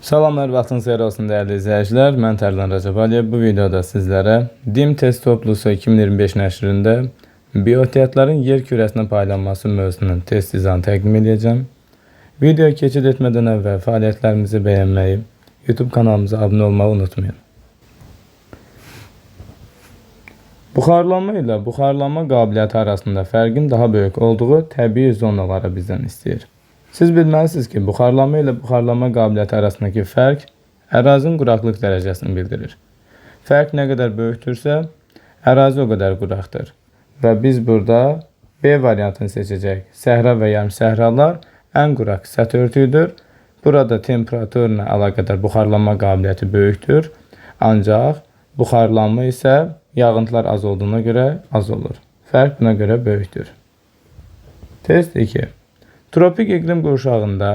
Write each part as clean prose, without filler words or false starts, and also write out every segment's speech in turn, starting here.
Salamlar, vaxtınız xeyir olsun dəyərli izləyicilər. Mən Tərlan Rəcəb Əliyev. Bu videoda sizlərə DİM test toplusu 2025 nəşrində biotiyyatların yer kürəsinə paylanması mövzusunun test izahını təqdim edəcəm. Videoya keçid etmədən əvvəl fəaliyyətlərimizi bəyənməyi, YouTube kanalımıza abunə olmağı unutmayın. Buxarlanma ilə buxarlanma qabiliyyəti arasında fərqin daha böyük olduğu təbii zonalara bizdən istəyir. Siz bilməlisiniz ki, buxarlanma ilə buxarlanma qabiliyyəti arasındakı fərq ərazinin quraqlıq dərəcəsini bildirir. Fərq nə qədər böyükdürsə, ərazi o qədər quraqdır. Və biz burada B variantını seçəcək. Səhra və yarım səhralar ən quraq səthi örtüyüdür. Burada temperaturla əlaqədar buxarlanma qabiliyyəti böyükdür. Ancaq buxarlanma isə yağıntılar az olduğuna görə az olur. Fərq buna görə böyükdür. Test 2. Tropik iqlim qurşağında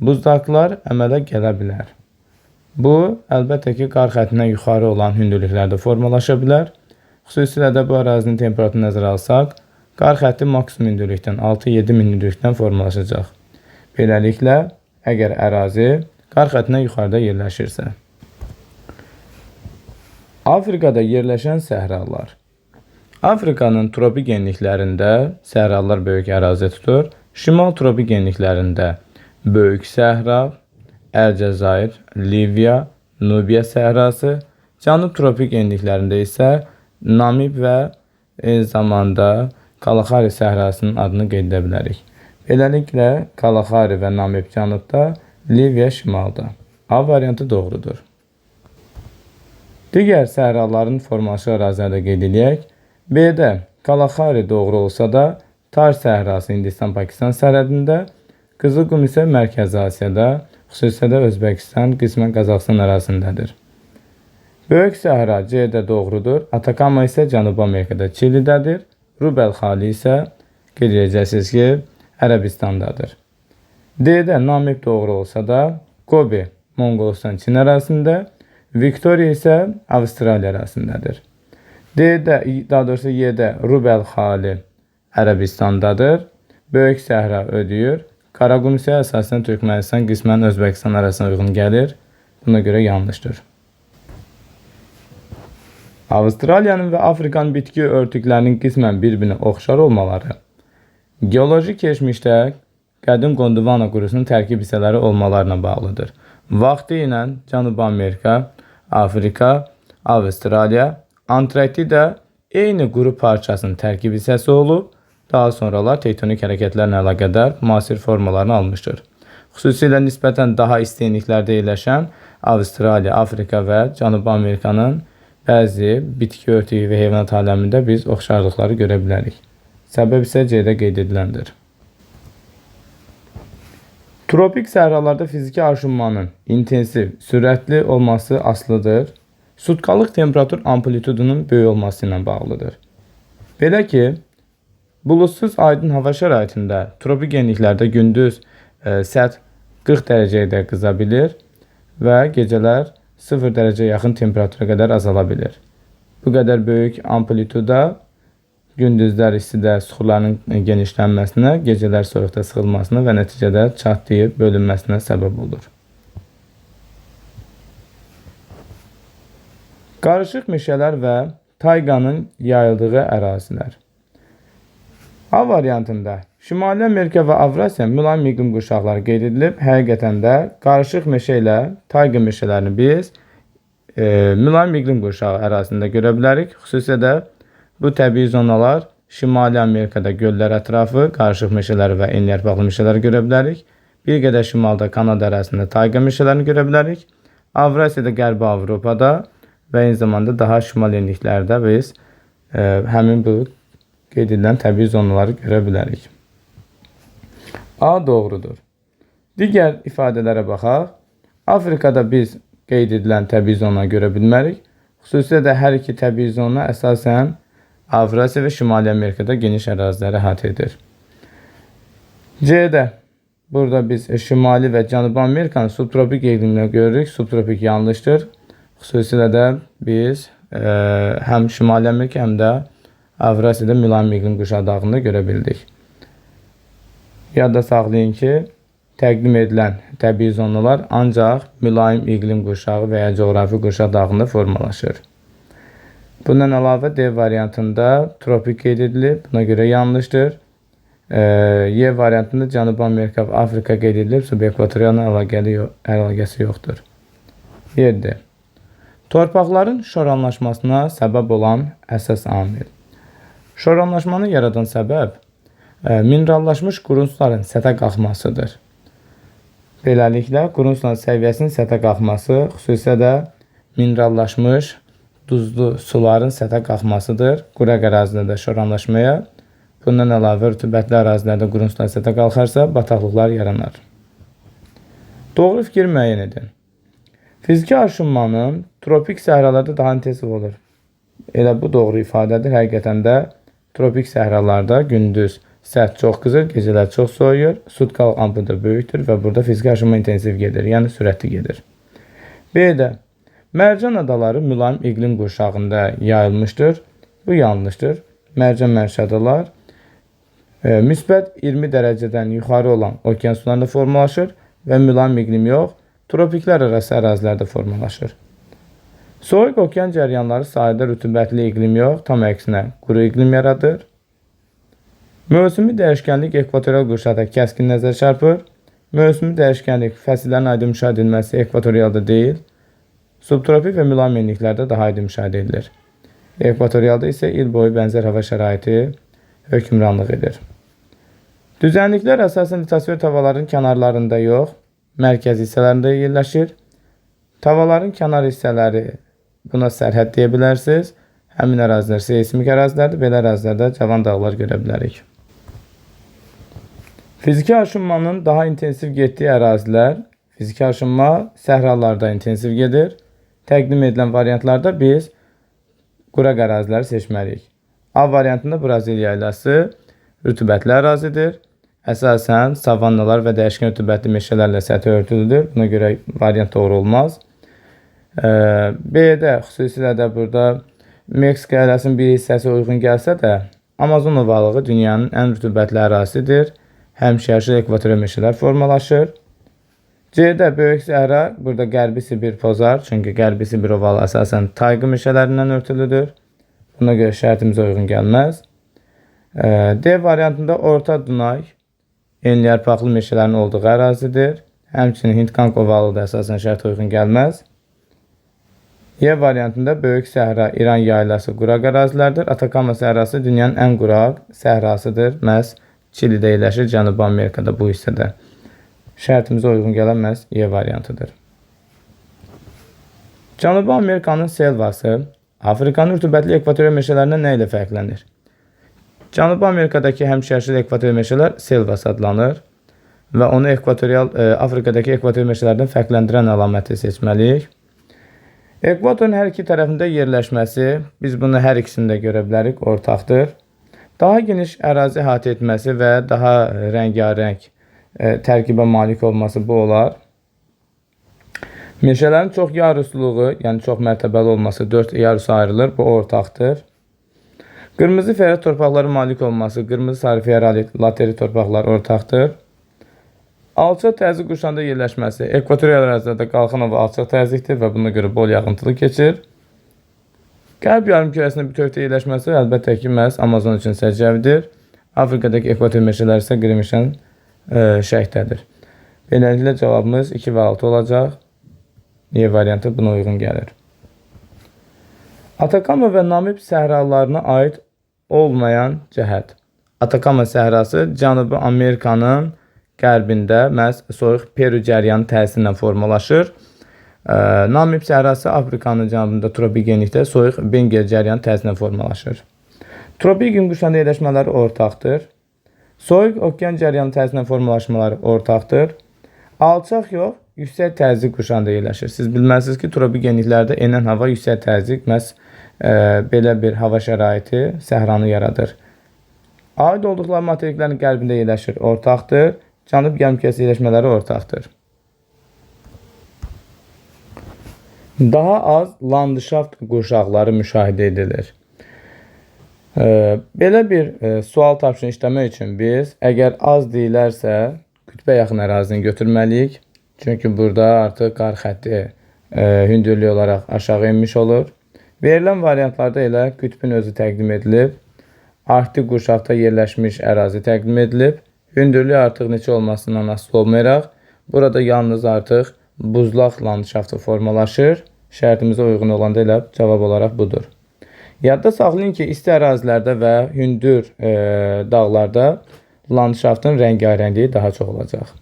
buzdaqlar əmələ gələ bilər. Bu, əlbəttə ki, qar xəttindən yuxarı olan hündürlüklərdə formalaşa bilər. Xüsusilə də bu ərazinin temperatürünü nəzərə alsaq, qar xətti maksimum hündürlükdən 6-7 min hündürlükdən formalaşacaq. Beləliklə, əgər ərazi qar xəttindən yuxarıda yerləşirsə. Afrikada yerləşən səhralar. Afrikanın tropik enliklərində səhralar böyük ərazi tutur. Şimal tropik enliklərində Böyük Səhra, Əlcəzair, Liviya, Nubiya səhrası, Cənub tropik enliklərində isə Namib və eyni zamanda Kalahari səhrasının adını qeyd edə bilərik. Beləliklə, Kalahari və Namib cənubda, Liviya şimalda. A variantı doğrudur. Digər səhraların formalaşıq ərazilərdə qeyd edək. B-də Kalahari doğru olsa da, Tar səhrası Hindistan-Pakistan sərhədində, Qızılqum isə Mərkəzi Asiyada, xüsusilə də Özbəkistan, qismən Qazaxıstan ərazisindədir. Böyük Səhra C-də doğrudur. Atakama isə Cənubi Amerikada Çilidədir. Rubel xali isə qeyd edəcəksiniz ki, Ərəbistandadır. D-də Namib doğru olsa da, Gobi Monqolistan Çin ərazisində, Viktoriya isə Avstraliya ərazisindədir. D-də, daha doğrusu Y-də Rubel xali Ərəbistandadır. Böyük Səhra ödəyir. Qaraqum isə əsasən Türkmənistan, qismən Özbəkistan arasına uyğun gəlir. Buna görə yanlışdır. Avstraliyanın və Afrikanın bitki örtüklərinin qismən bir-birinə oxşar olmaları geoloji keçmişdə qədim Gondwana qurusunun tərkib hissələri olmalarına bağlıdır. Vaxtı ilə Cənubi Amerika, Afrika, Avstraliya, Antarktida eyni quru parçasının tərkib hissəsi olub, daha sonralar tektonik hərəkətlərlə əlaqədar müasir formalarını almışdır. Xüsusilə nisbətən daha isti enliklərdə yerləşən Avstraliya, Afrika və Cənubi Amerikanın bəzi bitki örtüyü və heyvanat aləmində biz oxşarlıqları görə bilərik. Səbəb isə C-də qeyd ediləndir. Tropik səhralarda fiziki aşınmanın intensiv, sürətli olması asılıdır. Sutkalıq temperatur amplitudunun böyük olması ilə bağlıdır. Belə ki, bulutsuz aydın hava şəraitində tropik enliklərdə gündüz səth 40 dərəcəyə qıza bilir və gecələr 0 dərəcəyə yaxın temperatura qədər azala bilir. Bu qədər böyük amplituda gündüzlər istidə suxurların genişlənməsinə, gecələr soyuqda sıxılmasına və nəticədə çatlayıb bölünməsinə səbəb olur. Qarışıq meşələr və tayqanın yayıldığı ərazilər. A variantında Şimali Amerika və Avrasiya mülayim iqlim qurşaqları qeyd edilib. Həqiqətən də qarışıq meşə ilə tayqa meşələrini biz mülayim iqlim qurşağı ərazisində görə bilərik. Xüsusilə də bu təbii zonalar Şimali Amerikada göllər ətrafı, qarışıq meşələri və enliyarpaqlı meşələri görə bilərik. Bir qədər şimalda Kanada ərazisində tayqa meşələrini görə bilərik. Avrasiyada, Qərbi Avropada və eyni zamanda daha şimal enliklərdə biz həmin bu qeyd edilən təbii zonaları görə bilərik. A doğrudur. Digər ifadələrə baxaq. Afrikada biz qeyd edilən təbii zona görə bilmərik. Xüsusilə də hər iki təbii zona əsasən Avrasiya və Şimali Amerikada geniş əraziləri əhatə edir. C-də burada biz Şimali və Cənubi Amerikanın subtropik iqlimini görürük. Subtropik yanlışdır. Xüsusilə də biz həm Şimali Amerika, həm də Avrasiyada mülayim iqlim qurşağı daxilində görə bildik. Yadda saxlayın ki, təqdim edilən təbii zonalar ancaq mülayim iqlim qurşağı və ya coğrafi qurşaq dağında formalaşır. Bundan əlavə D variantında tropik qeyd edilib, buna görə yanlışdır. Y variantında Cənubi Amerika və Afrika qeyd edilib, subekvatorial əlaqəsi yoxdur. 7. Torpaqların şoranlaşmasına səbəb olan əsas amil. Şoranlaşmanı yaradan səbəb minerallaşmış qurunçların səthə qalxmasıdır. Beləliklə, qurunçların səviyyəsinin səthə qalxması, xüsusilə də minerallaşmış duzlu suların səthə qalxmasıdır. Quraq ərazilərdə şoranlaşmaya, bundan əlavə rütubətli ərazilərdə qurunçlar səthə qalxarsa, bataqlıqlar yaranar. Doğru fikir müəyyən edin. Fiziki aşınmanın tropik səhralarda daha intensiv olur. Elə bu doğru ifadədir. Həqiqətən də tropik səhralarda gündüz səth çox qızır, gecələr çox soyuyur, sutkalıq amplitudu böyükdür və burada fiziki aşınma intensiv gedir, yəni sürətli gedir. B-də Mərcan adaları mülayim iqlim qurşağında yayılmışdır. Bu yanlışdır. Mərcan adalar müsbət 20 dərəcədən yuxarı olan okean sularında formalaşır və mülayim iqlim yox, tropiklər arası ərazilərdə formalaşır. Soyuq okean cəryanları sahildə rütubətli iqlim yox, tam əksinə quru iqlim yaradır. Mövsümi dəyişkənlik ekvatorial qurşaqda kəskin nəzər çarpır. Mövsümi dəyişkənlik fəsillərin aydın müşahidə edilməsi ekvatorialda deyil, subtropik və mülayim enliklərdə daha aydın müşahidə edilir. Ekvatorialda isə il boyu bənzər hava şəraiti hökmranlıq edir. Düzənliklər əsasən litosfer tavaların kənarlarında yox, mərkəzi hissələrində yerləşir. Tavaların kənar hissələri buna sərhəd deyə bilərsiniz. Həmin ərazilər seismik ərazilərdir. Belə ərazilərdə cavan dağlar görə bilərik. Fiziki aşınmanın daha intensiv getdiyi ərazilər, fiziki aşınma səhralarda intensiv gedir. Təqdim edilən variantlarda biz quraq əraziləri seçməliyik. A variantında Braziliya yaylası rütubətli ərazidir. Əsasən savannalar və dəyişkən rütubətli meşələrlə səthi örtülüdür. Buna görə variant doğru olmaz. B-də xüsusilə də burada Meksika əyaləsinin bir hissəsi uyğun gəlsə də, Amazon ovalığı dünyanın ən rütubətli ərazisidir. Həmişəyaşıl ekvatorial meşələr formalaşır. C-də Böyük Səhra, burada Qərbi Sibir pozar, çünki Qərbi Sibir ovalı əsasən tayqı meşələrindən örtülüdür. Buna görə şərtimizə uyğun gəlməz. D variantında Orta Dunay, enliyarpaqlı meşələrin olduğu ərazidir. Həmçinin Hind-Qanq ovalığı da əsasən şərtə uyğun gəlməz. Y variantında Böyük Səhra, İran yaylası quraq ərazilərdir. Atakama səhrası dünyanın ən quraq səhrasıdır. Məhz Çilidə yerləşir, Cənubi Amerikada bu hissədə. Şərtimizə uyğun gələn məhz Y variantıdır. Cənubi Amerikanın selvası Afrikanın rütubətli ekvatorial meşələrindən nə ilə fərqlənir? Cənubi Amerikadakı həmişəyaşıl ekvatorial meşələr selvası adlanır və onu Afrikadakı ekvatorial meşələrdən fərqləndirən əlaməti seçməliyik. Ekvatorun hər iki tərəfində yerləşməsi, biz bunu hər ikisində görə bilərik, ortaqdır. Daha geniş ərazi əhatə etməsi və daha rəngarəng tərkibə malik olması bu olar. Meşələrin çox yarusluğu, yəni çox mərtəbəli olması 4 yarusa ayrılır, bu ortaqdır. Qırmızı fiyarət torpaqları malik olması, qırmızı sarı fiyarət lateri torpaqlar ortaqdır. Alçaq təzyiq qurşağında yerləşməsi, ekvatorial ərazilərdə qalxan hava alçaq təzyiqdir və buna görə bol yağıntılı keçir. Qərb yarımkürəsində bütövlükdə yerləşməsi əlbəttə ki, məhz Amazon üçün səciyyəvidir. Afrikadakı ekvator meşələri isə qırmışın şərqdədir. Beləliklə cavabımız 2 və 6 olacaq. Y variantı buna uyğun gəlir. Atakama və Namib səhralarına aid olmayan cəhət. Atakama səhrası Cənubi Amerikanın qərbində məhz soyuq Peru cəryanı təsirindən formalaşır. Namib səhrası Afrikanın cənubunda tropik genlikdə soyuq Benger cəryanı təsirindən formalaşır. Tropik iqlim qurşağında yerləşmələri ortaqdır. Soyuq okean cəryanı təsirindən formalaşmaları ortaqdır. Alçaq yox, yüksək təzyiq qurşağında yerləşir. Siz bilməlisiniz ki, tropik genliklərdə enən hava yüksək təzyiq məhz belə bir hava şəraiti səhranı yaradır. Aid olduqları materiklərin qərbində yerləşir, ortaqdır. Cənub yarımkürəsi yerləşmələri ortaqdır. Daha az landşaft qurşaqları müşahidə edilir. Belə bir sual tapşırığını işləmək üçün biz, əgər az deyilərsə, qütbə yaxın ərazini götürməliyik. Çünki burada artıq qar xətti hündürlük olaraq aşağı enmiş olur. Verilən variantlarda elə qütbün özü təqdim edilib. Arktik qurşaqda yerləşmiş ərazi təqdim edilib. Hündürlük artıq neçə olmasından asılı olmayaraq, burada yalnız artıq buzlaq landşaftı formalaşır. Şərtimizə uyğun olan da elə cavab olaraq budur. Yadda saxlayın ki, isti ərazilərdə və hündür dağlarda landşaftın rəngarəngliyi daha çox olacaq.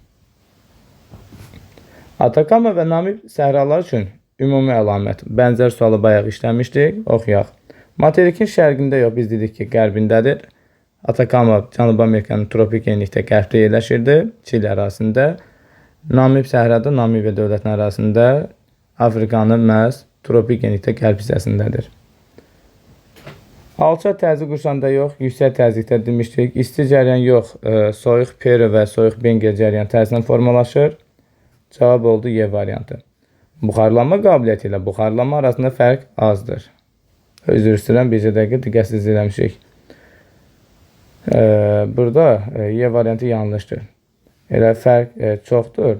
Atakama və Namib səhralar üçün ümumi əlamət. Bənzər sualı bayaq işləmişdik. Oxuyaq. Materikin şərqində yox, biz dedik ki, qərbindədir. Atakama Cənubi Amerikanın tropik enlikdə qərbdə yerləşirdi, Çili ərazisində. Namib səhrada Namibya dövlətinin ərazisində, Afrikanın məhz tropik enlikdə qərb hissəsindədir. Alçaq təzyiq qurşağında yox, yüksək təzyiqdə demişdik. İsti cəryan yox, soyuq Peru və soyuq Bengal cəryan tərsinə formalaşır. Cavab oldu Y variantı. Buxarlanma qabiliyyəti ilə buxarlanma arasında fərq azdır. Üzr istəyirəm, bircə dəqiqə diqqətsiz eləmişik. Burada Y variantı yanlışdır. Elə fərq çoxdur.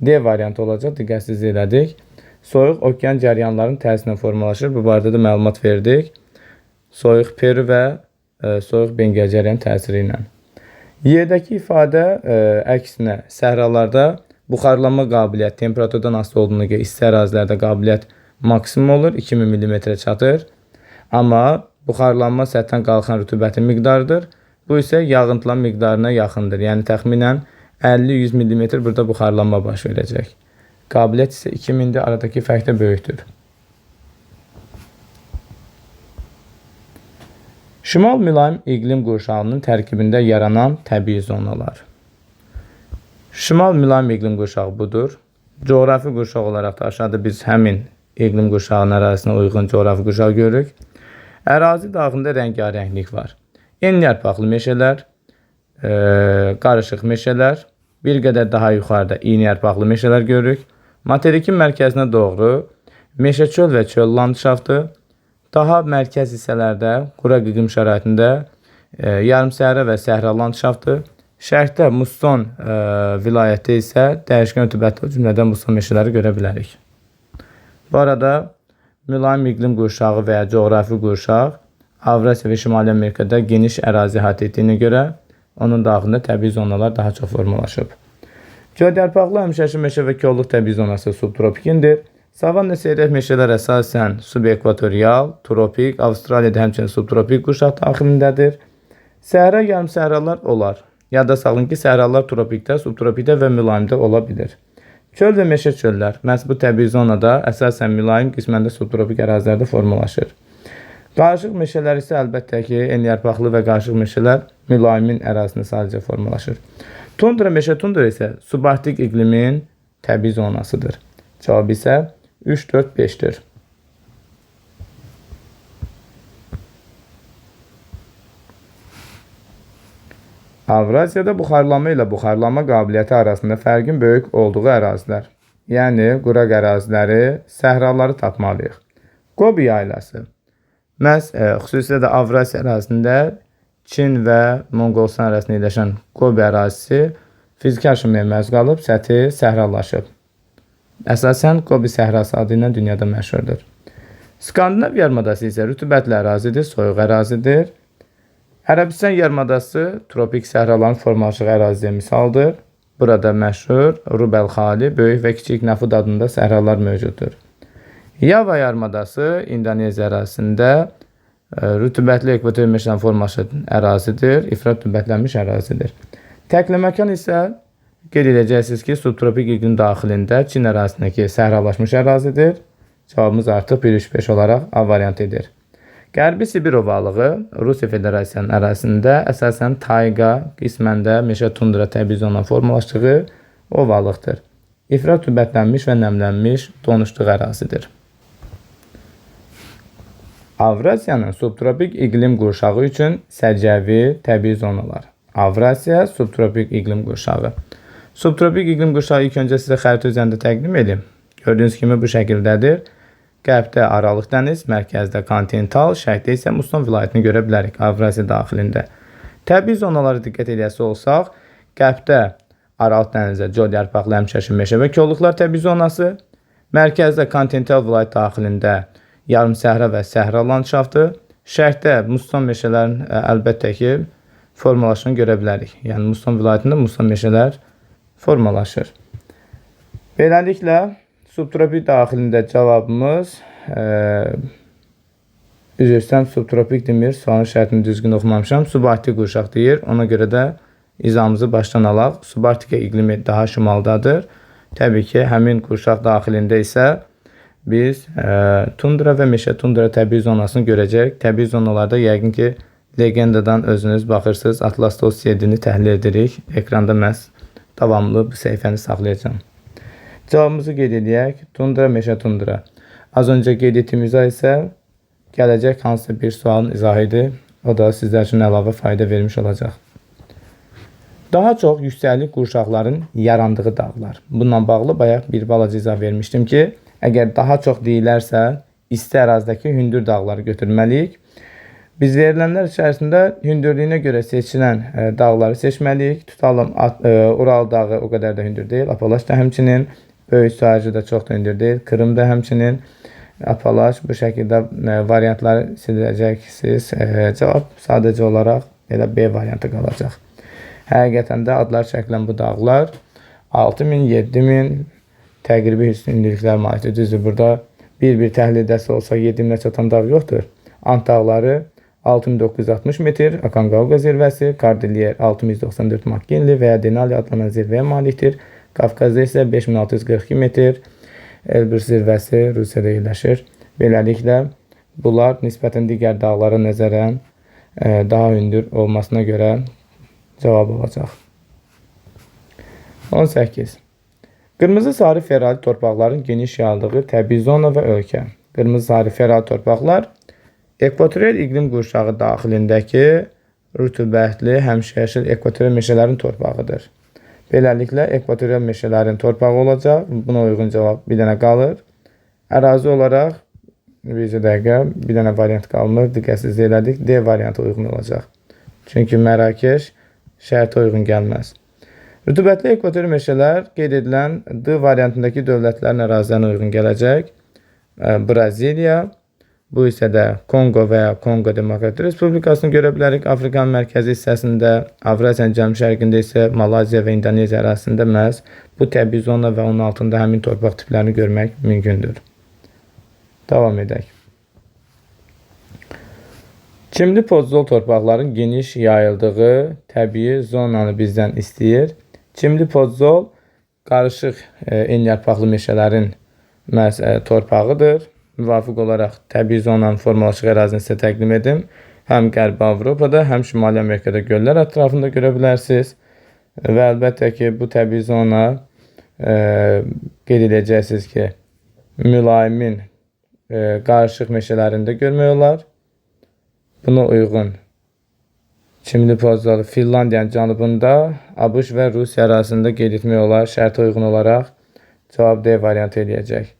D variantı olacaq, diqqətsiz elədik. Soyuq okean cəryanların tərsinə formalaşır. Bu barədə də məlumat verdik. Soyuq Peru və soyuq Bengal cəryan təsiri ilə. Y-dəki ifadə əksinə səhralarda buxarlanma qabiliyyət temperaturdan asılı olduğuna görə isti ərazilərdə qabiliyyət maksimum olur, 2000 mm çatır. Amma buxarlanma səthdən qalxan rütubətin miqdarıdır. Bu isə yağıntıların miqdarına yaxındır. Yəni təxminən 50-100 mm burada buxarlanma baş verəcək. Qabiliyyət isə 2000-dir, aradakı fərq də böyükdür. Şimal mülayim iqlim qurşağının tərkibində yaranan təbii zonalar. Şimal mülayim iqlim qurşağı budur. Coğrafi qurşaq olaraq da aşağıda biz həmin iqlim qurşağının ərazisinə uyğun coğrafi qurşaq görürük. Ərazi daxilində rəngarənglik var. Enli yarpaqlı meşələr, qarışıq meşələr, bir qədər daha yuxarıda iynə yarpaqlı meşələr görürük. Materikin mərkəzinə doğru meşə çöl və çöl landşaftı, daha mərkəz hissələrdə qura qıqım şəraitində yarımsəhra və səhra landşaftı, şərqdə Musson vilayətdə isə dəyişkən rütubətli cümlədən Musson meşələri görə bilərik. Bu arada mülayim iqlim qurşağı və ya coğrafi qurşaq Avrasiya və Şimali Amerikada geniş ərazi əhatə etdiyinə görə onun daxilində təbii zonalar daha çox formalaşıb. Gölyarpaqlı həmişəşi meşə və kolluq təbii zonası subtropikindir. Savanna seyrək meşələr əsasən subekvatorial, tropik, Avstraliyada həmçinin subtropik qurşaq daxilindədir. Səhra yarımsəhralar olar. Yadda salın ki, səhralar tropikdə, subtropikdə və mülayimdə ola bilir. Çöl və meşə çöllər məhz bu təbii zonada əsasən mülayim qisməndə subtropik ərazilərdə formalaşır. Qarışıq meşələr isə əlbəttə ki, enliyarpaqlı və qarışıq meşələr mülayimin ərazisində sadəcə formalaşır. Tundra meşə tundra isə subarktik iqlimin təbii zonasıdır. Cavab isə 3, 4, 5-dir. Avrasiyada buxarlanma ilə buxarlanma qabiliyyəti arasında fərqin böyük olduğu ərazilər, yəni quraq əraziləri, səhraları tapmalıyıq. Qobi yaylası. Məhz xüsusilə də Avrasiya ərazisində Çin və Monqolistan arasında yerləşən Qobi ərazisi fiziki aşınmaya məruz qalıb, səthi səhralaşıb. Əsasən Qobi səhrası adı ilə dünyada məşhurdur. Skandinav yarımadası isə rütubətli ərazidir, soyuq ərazidir. Ərəbistan yarımadası tropik səhraların formalaşıq əraziyə misaldır. Burada məşhur Rub el-Xali, böyük və kiçik Nafud adında səhralar mövcuddur. Yava yarımadası İndoneziya ərazisində rütubətli ekvator meşədən formalaşıq ərazidir, ifrat rütubətlənmiş ərazidir. Təklə məkan isə qeyd edəcəksiniz ki, subtropik iqlim daxilində Çin ərazisindəki səhralaşmış ərazidir. Cavabımız artıq 1-3-5 olaraq A variantı edir. Qərbi Sibir ovalığı Rusiya Federasiyasının ərazisində əsasən tayqa, qismən də meşə tundra təbii zonadan formalaşdığı ovalıqdır. İfrat rütubətlənmiş və nəmlənmiş donuşluq ərazidir. Avrasiyanın subtropik iqlim qurşağı üçün səciyyəvi təbii zonalar. Avrasiya subtropik iqlim qurşağı. Subtropik iqlim qurşağı ilk öncə sizə xəritə üzərində təqdim edeyim. Gördüyünüz kimi bu şəkildədir. Qərbdə Aralıq dəniz, mərkəzdə kontinental, şərqdə isə Musson vilayətini görə bilərik Avrasiya daxilində. Təbii zonalara diqqət edəsi olsaq, qərbdə Aralıq dənizə cod yarpaqlı həmişəşil meşə və kolluqlar təbii zonası. Mərkəzdə kontinental vilayət daxilində yarım səhra və səhra landşaftı. Şərqdə musson meşələrin əlbəttə ki formalaşını görə bilərik. Yəni musson vilayətində musson meşələr formalaşır. Beləliklə subtropik daxilində cavabımız üzr istəyirəm, subtropik demir, sualın şərtini düzgün oxumamışam. Subarktik qurşaq deyir. Ona görə də izahımızı başdan alaq. Subarktika iqlimi daha şimaldadır. Təbii ki, həmin qurşaq daxilində isə biz tundra və meşə tundra təbii zonasını görəcək. Təbii zonalarda yəqin ki, legendadan özünüz baxırsınız. Atlasda o CD-ni təhlil edirik. Ekranda məhz davamlı bu səhifəni saxlayacağım. Cavabımızı qeyd edək. Tundra, meşə tundra. Az öncə qeyd etdiyimiz isə gələcək hansısa bir sualın izahıdır. O da sizlər üçün əlavə fayda vermiş olacaq. Daha çox yüksəklik qurşaqların yarandığı dağlar. Bununla bağlı bayaq bir balaca izah vermişdim ki, əgər daha çox deyilərsə, isti ərazidəki hündür dağları götürməliyik. Biz verilənlər içərisində hündürlüyünə görə seçilən dağları seçməliyik. Tutalım, Ural dağı o qədər də hündür deyil. Apalaş da həmçinin, Böyük Sahəcə də çox da hündür deyil. Krım da həmçinin. Apalaş bu şəkildə variantları siləcəksiniz. Cavab sadəcə olaraq elə B variantı qalacaq. Həqiqətən də adlar çəkilən bu dağlar 6000, 7000 təqribi hündürlüklər malikdir. Düzdür, burada bir təhlil edəsi olsa 7000-ə çatan dağ yoxdur. Ant dağları 6960 metr, Aconcagua zirvəsi, Kordilyer 6194 Makkinli və ya Denali adlanan zirvəyə malikdir. Qafqazda isə 5642 metr. Elbrus zirvəsi Rusiyada yerləşir. Beləliklə, bunlar nisbətən digər dağlara nəzərən daha hündür olmasına görə cavab olacaq. 18. Qırmızı sarı ferali torpaqların geniş yayıldığı təbii zona və ölkə. Qırmızı sarı ferali torpaqlar ekvatorial iqlim qurşağı daxilindəki rütubətli, həmişəyaşıl ekvatorial meşələrin torpağıdır. Beləliklə, ekvatorial meşələrin torpağı olacaq. Buna uyğun cavab bir dənə qalır. Ərazi olaraq bir dənə variant qalmır. Diqqətsiz elədik. D variantı uyğun olacaq. Çünki Mərakeş şərtə uyğun gəlməz. Rütubətli ekvatorial meşələr qeyd edilən D variantındakı dövlətlərin ərazilərinə uyğun gələcək. Braziliya, bu isə də Kongo və ya Kongo Demokratik Respublikasını görə bilərik. Afrikanın mərkəzi hissəsində, Avrasiyanın cənub-şərqində isə Malayziya və İndoneziya ərazisində məhz bu təbii zona və onun altında həmin torpaq tiplərini görmək mümkündür. Davam edək. Çimli podzol torpaqların geniş yayıldığı təbii zonanı bizdən istəyir. Çimli podzol qarışıq enliyarpaqlı meşələrin məhz torpağıdır. Müvafiq olaraq təbii zonanın formalaşıq ərazini sizə təqdim edim. Həm Qərbi Avropada, həm Şimali Amerikada göllər ətrafında görə bilərsiniz. Və əlbəttə ki, bu təbii zona qeyd edəcəksiniz ki, mülayimin qarışıq meşələrində görmək olar. Buna uyğun çimli podzolu Finlandiyanın cənubunda, ABŞ və Rusiya arasında qeyd etmək olar. Şərtə uyğun olaraq cavab D variantı eləyəcək.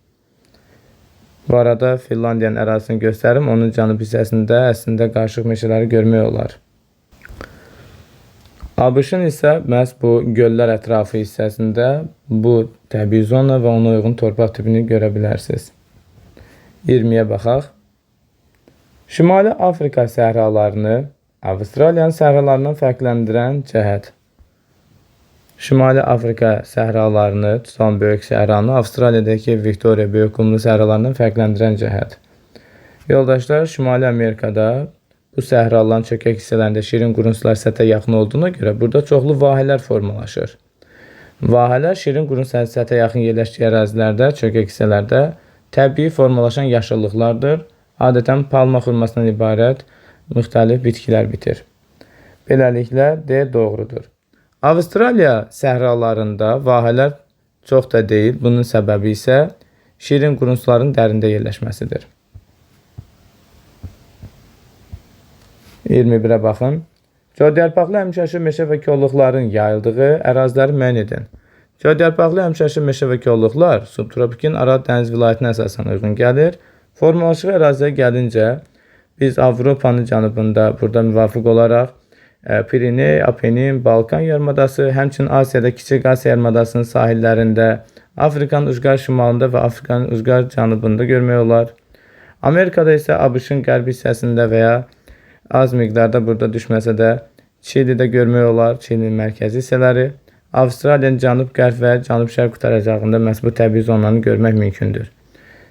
Bu arada Finlandiyanın ərazisini göstərim. Onun cənub hissəsində əslində qarışıq meşələri görmək olar. ABŞ-ın isə məhz bu göllər ətrafı hissəsində bu təbii zona və ona uyğun torpaq tipini görə bilərsiniz. 20-yə baxaq. Şimali Afrika səhralarını Avstraliyanın səhralarından fərqləndirən cəhət. Şimali Afrika səhralarını, tutan böyük səhranı Avstraliyadakı Victoria böyük qumlu səhralarından fərqləndirən cəhət. Yoldaşlar, Şimali Amerikada bu səhraların çökək hissələrində şirin qurunçlar səthə yaxın olduğuna görə burada çoxlu vahələr formalaşır. Vahələr şirin qurun səthə yaxın yerləşdiyi ərazilərdə, çökək hissələrdə təbii formalaşan yaşıllıqlardır. Adətən palma xurmasından ibarət müxtəlif bitkilər bitir. Beləliklə, D doğrudur. Avstraliya səhralarında vahələr çox da deyil. Bunun səbəbi isə şirin qurunçların dərində yerləşməsidir. 21-ə baxın. Codyarpaqlı həmişəyaşıl meşə və kolluqların yayıldığı əraziləri müəyyən edin. Codyarpaqlı həmişəyaşıl meşə və kolluqlar subtropikin Arad dəniz vilayətinə əsasən uyğun gəlir. Formalaşıq əraziyə gəlincə biz Avropanın cənubunda burada müvafiq olaraq Piriney, Apenin, Balkan yarımadası, həmçinin Asiyada Kiçik Asiya yarımadasının sahillərində, Afrikanın ucqar şimalında və Afrikanın ucqar cənubunda görmək olar. Amerikada isə ABŞ-ın qərbi hissəsində və ya az miqdarda burada düşməsə də Çilidə görmək olar, Çilinin mərkəzi hissələri. Avstraliyanın cənub-qərb və cənub-şərq qutaracağında məhz bu təbii zonlarını görmək mümkündür.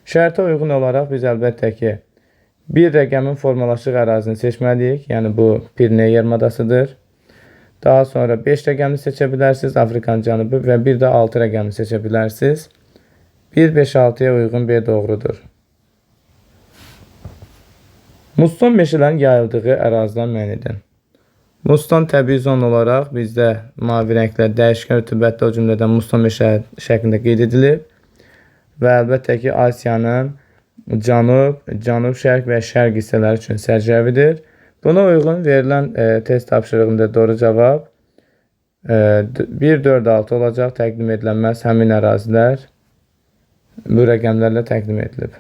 Şərtə uyğun olaraq biz əlbəttə ki, bir rəqəmin formalaşıq ərazini seçməliyik, yəni bu Piriney yarımadasıdır. Daha sonra 5 rəqəmini seçə bilərsiniz, Afrikanın cənubu və bir də 6 rəqəmini seçə bilərsiniz. 1, 5, 6-ya uyğun B doğrudur. Musson meşələrin yayıldığı ərazidən müəyyən edin. Musson təbii zon olaraq bizdə mavi rənglə dəyişkən rütubətli, o cümlədən musson meşə şəklində qeyd edilib və əlbəttə ki, Asiyanın cənub, cənub-şərq və şərq hissələri üçün sərcəvidir. Buna uyğun verilən test tapşırığında doğru cavab 1, 4, 6 olacaq. Təqdim edilməz həmin ərazilər bu rəqəmlərlə təqdim edilib.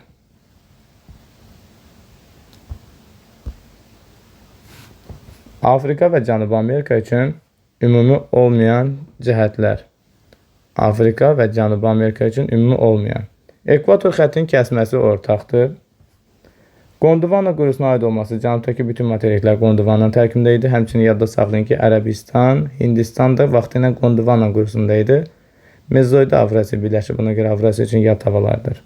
Afrika və Cənubi Amerika üçün ümumi olmayan cəhətlər. Afrika və Cənubi Amerika üçün ümumi olmayan. Ekvator xəttinin kəsməsi ortaqdır. Gondwana qurusuna aid olması, cənubdakı bütün materiklər Gondwananın tərkibində idi. Həmçinin yadda saxlayın ki, Ərəbistan, Hindistan da vaxtı ilə Gondwana qurusunda idi. Mezozoid Avrasiya birləşib, buna görə Avrasiya üçün yad havalardır.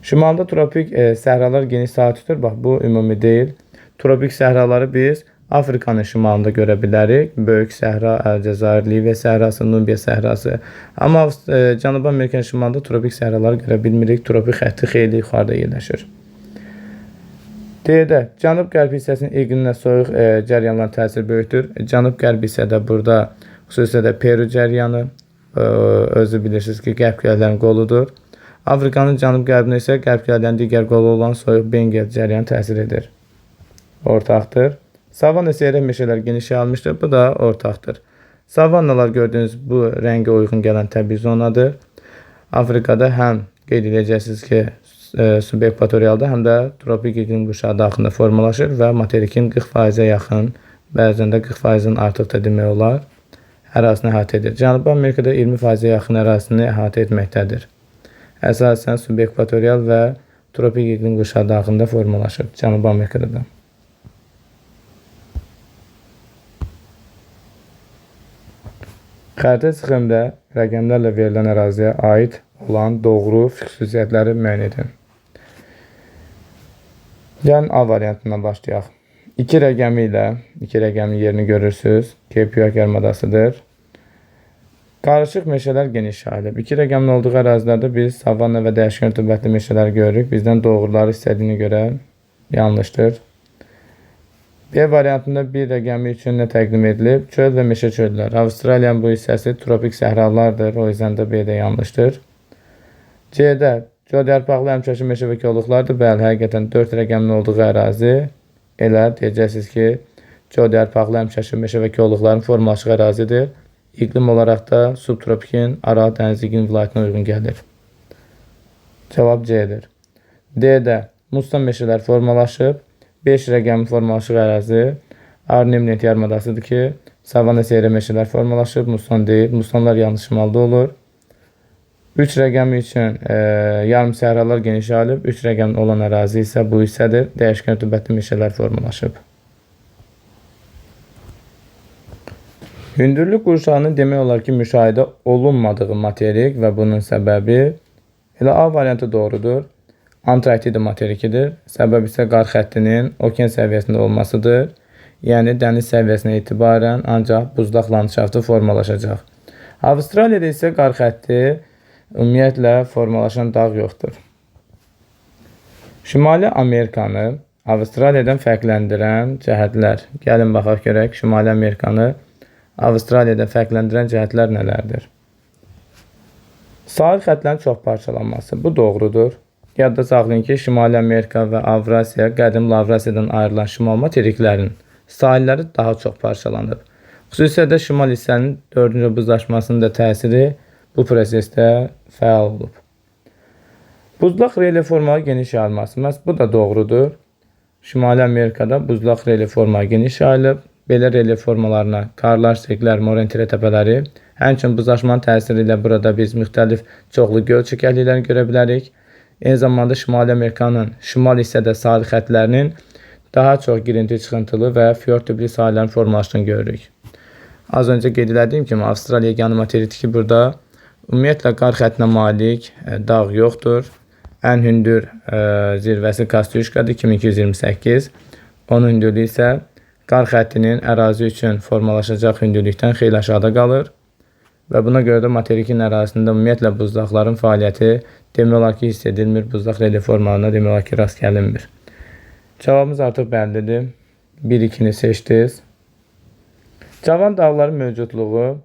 Şimalda tropik səhralar geniş sahə tutur. Bax, bu ümumi deyil. Tropik səhraları biz Afrikanın şimalında görə bilərik. Böyük səhra, Əlcəzair, Liviya səhrası, Nubiya səhrası. Amma Cənubi Amerikanın şimalında tropik səhraları görə bilmirik. Tropik xətti xeyli yuxarıda yerləşir. D-də cənub-qərb hissəsinin iqliminə soyuq cəryanların təsiri böyükdür. Cənub-qərb hissədə burada xüsusilə də Peru cəryanı, özü bilirsiniz ki, qərb küləklərin qoludur. Afrikanın cənub-qərbində isə qərb küləklərin digər qolu olan soyuq Bengal cəryanı təsir edir. Ortaqdır. Savanna seyrək meşələr geniş yayılmışdır. Bu da ortaqdır. Savannalar gördüyünüz bu rəngə uyğun gələn təbii zonadır. Afrikada həm qeyd edəcəksiniz ki, subekvatorialda, həm də tropik iqlim qurşağı daxilində formalaşır və materikin 40%-ə yaxın, bəzən də 40%-dən artıq da demək olar, ərazisini əhatə edir. Cənubi Amerikada 20%-ə yaxın ərazisini əhatə etməkdədir. Əsasən subekvatorial və tropik iqlim qurşağı daxilində formalaşır Cənubi Amerikada da. Xəritə çıxımda rəqəmlərlə verilən əraziyə aid olan doğru xüsusiyyətləri müəyyən edin. Gəlin A variantından başlayaq. 2 rəqəmi ilə 2 rəqəmin yerini görürsünüz. Cape yarımadasıdır. Qarışıq meşələr geniş yayılıb. 2 rəqəmin olduğu ərazilərdə biz savanna və dəyişkən rütubətli meşələr görürük. Bizdən doğruları istədiyinə görə yanlışdır. B variantında 1 rəqəmi üçün nə təqdim edilib? Çöl və meşə çöllər. Avstraliyanın bu hissəsi tropik səhralardır. O yüzdən də B də yanlışdır. C-də codyarpaqlı həmçəşin meşə və kolluqlardır. Bəli, həqiqətən 4 rəqəmin olduğu ərazi elə deyəcəksiniz ki, codyarpaqlı həmçəşin meşə və kolluqların formalaşıq ərazidir. İqlim olaraq da subtropikin Aralıq dənizi iqlim vilayətinə uyğun gəlir. Cavab C-dir. D-də musson meşələr formalaşıb. 5 rəqəmi formalaşıq ərazi Arnhem yarımadasıdır ki, savanna seyrək meşələr formalaşıb, musson deyil. Mussonlar yanlış şimalda olur. 3 rəqəmi üçün yarım səhralar geniş yayılıb. 3 rəqəmin olan ərazi isə bu hissədir. Dəyişkən rütubətli meşələr formalaşıb. Hündürlük qurşağının demək olar ki, müşahidə olunmadığı materik və bunun səbəbi elə A variantı doğrudur. Antarktida materikidir. Səbəb isə qar xəttinin okean səviyyəsində olmasıdır. Yəni dəniz səviyyəsinə etibarən ancaq buzlaq landşaftı formalaşacaq. Avstraliyada isə qar xətti ümumiyyətlə formalaşan dağ yoxdur. Şimali Amerikanı Avstraliyadan fərqləndirən cəhətlər. Gəlin baxaq görək, Şimali Amerikanı Avstraliyadan fərqləndirən cəhətlər nələrdir? Sahil xəttlərin çox parçalanması. Bu doğrudur. Yadda saxlayın ki, Şimali Amerika və Avrasiya, qədim Lavrasiyadan ayrılan şimal materiklərin sahilləri daha çox parçalanıb. Xüsusilə də şimal hissənin 4-cü buzlaşmasının da təsiri bu prosesdə fəal olub. Buzlaq relif formalı geniş yayılması. Bu da doğrudur. Şimali Amerikada buzlaq relif formalı geniş yayılıb. belə relyef formalarına karlar, sirklər, Morentire təpələri, həmçinin buzlaşmanın təsiri ilə burada biz müxtəlif çoxlu göl çökəkliklərini görə bilərik. Eyni zamanda Şimali Amerikanın şimal hissədə sahil xəttlərinin daha çox girinti çıxıntılı və fjord tipli sahillərin formalaşdığını görürük. Az öncə qeyd etdiyim kimi Avstraliya yeganə materikdir ki, burada ümumiyyətlə qar xəttinə malik dağ yoxdur. Ən hündür zirvəsi Kastuyuşkadır 2228. Onun hündürlüyü isə qar xəttinin ərazi üçün formalaşacaq hündürlükdən xeyli aşağıda qalır. Və buna görə də materikin ərazisində ümumiyyətlə buzlaqların fəaliyyəti demək olar ki, hiss edilmir. Buzlaq relyef formalarına demək olar ki, rast gəlinmir. Cavabımız artıq bəllidir. 1-2-ni seçdiniz. Cavan dağların mövcudluğu,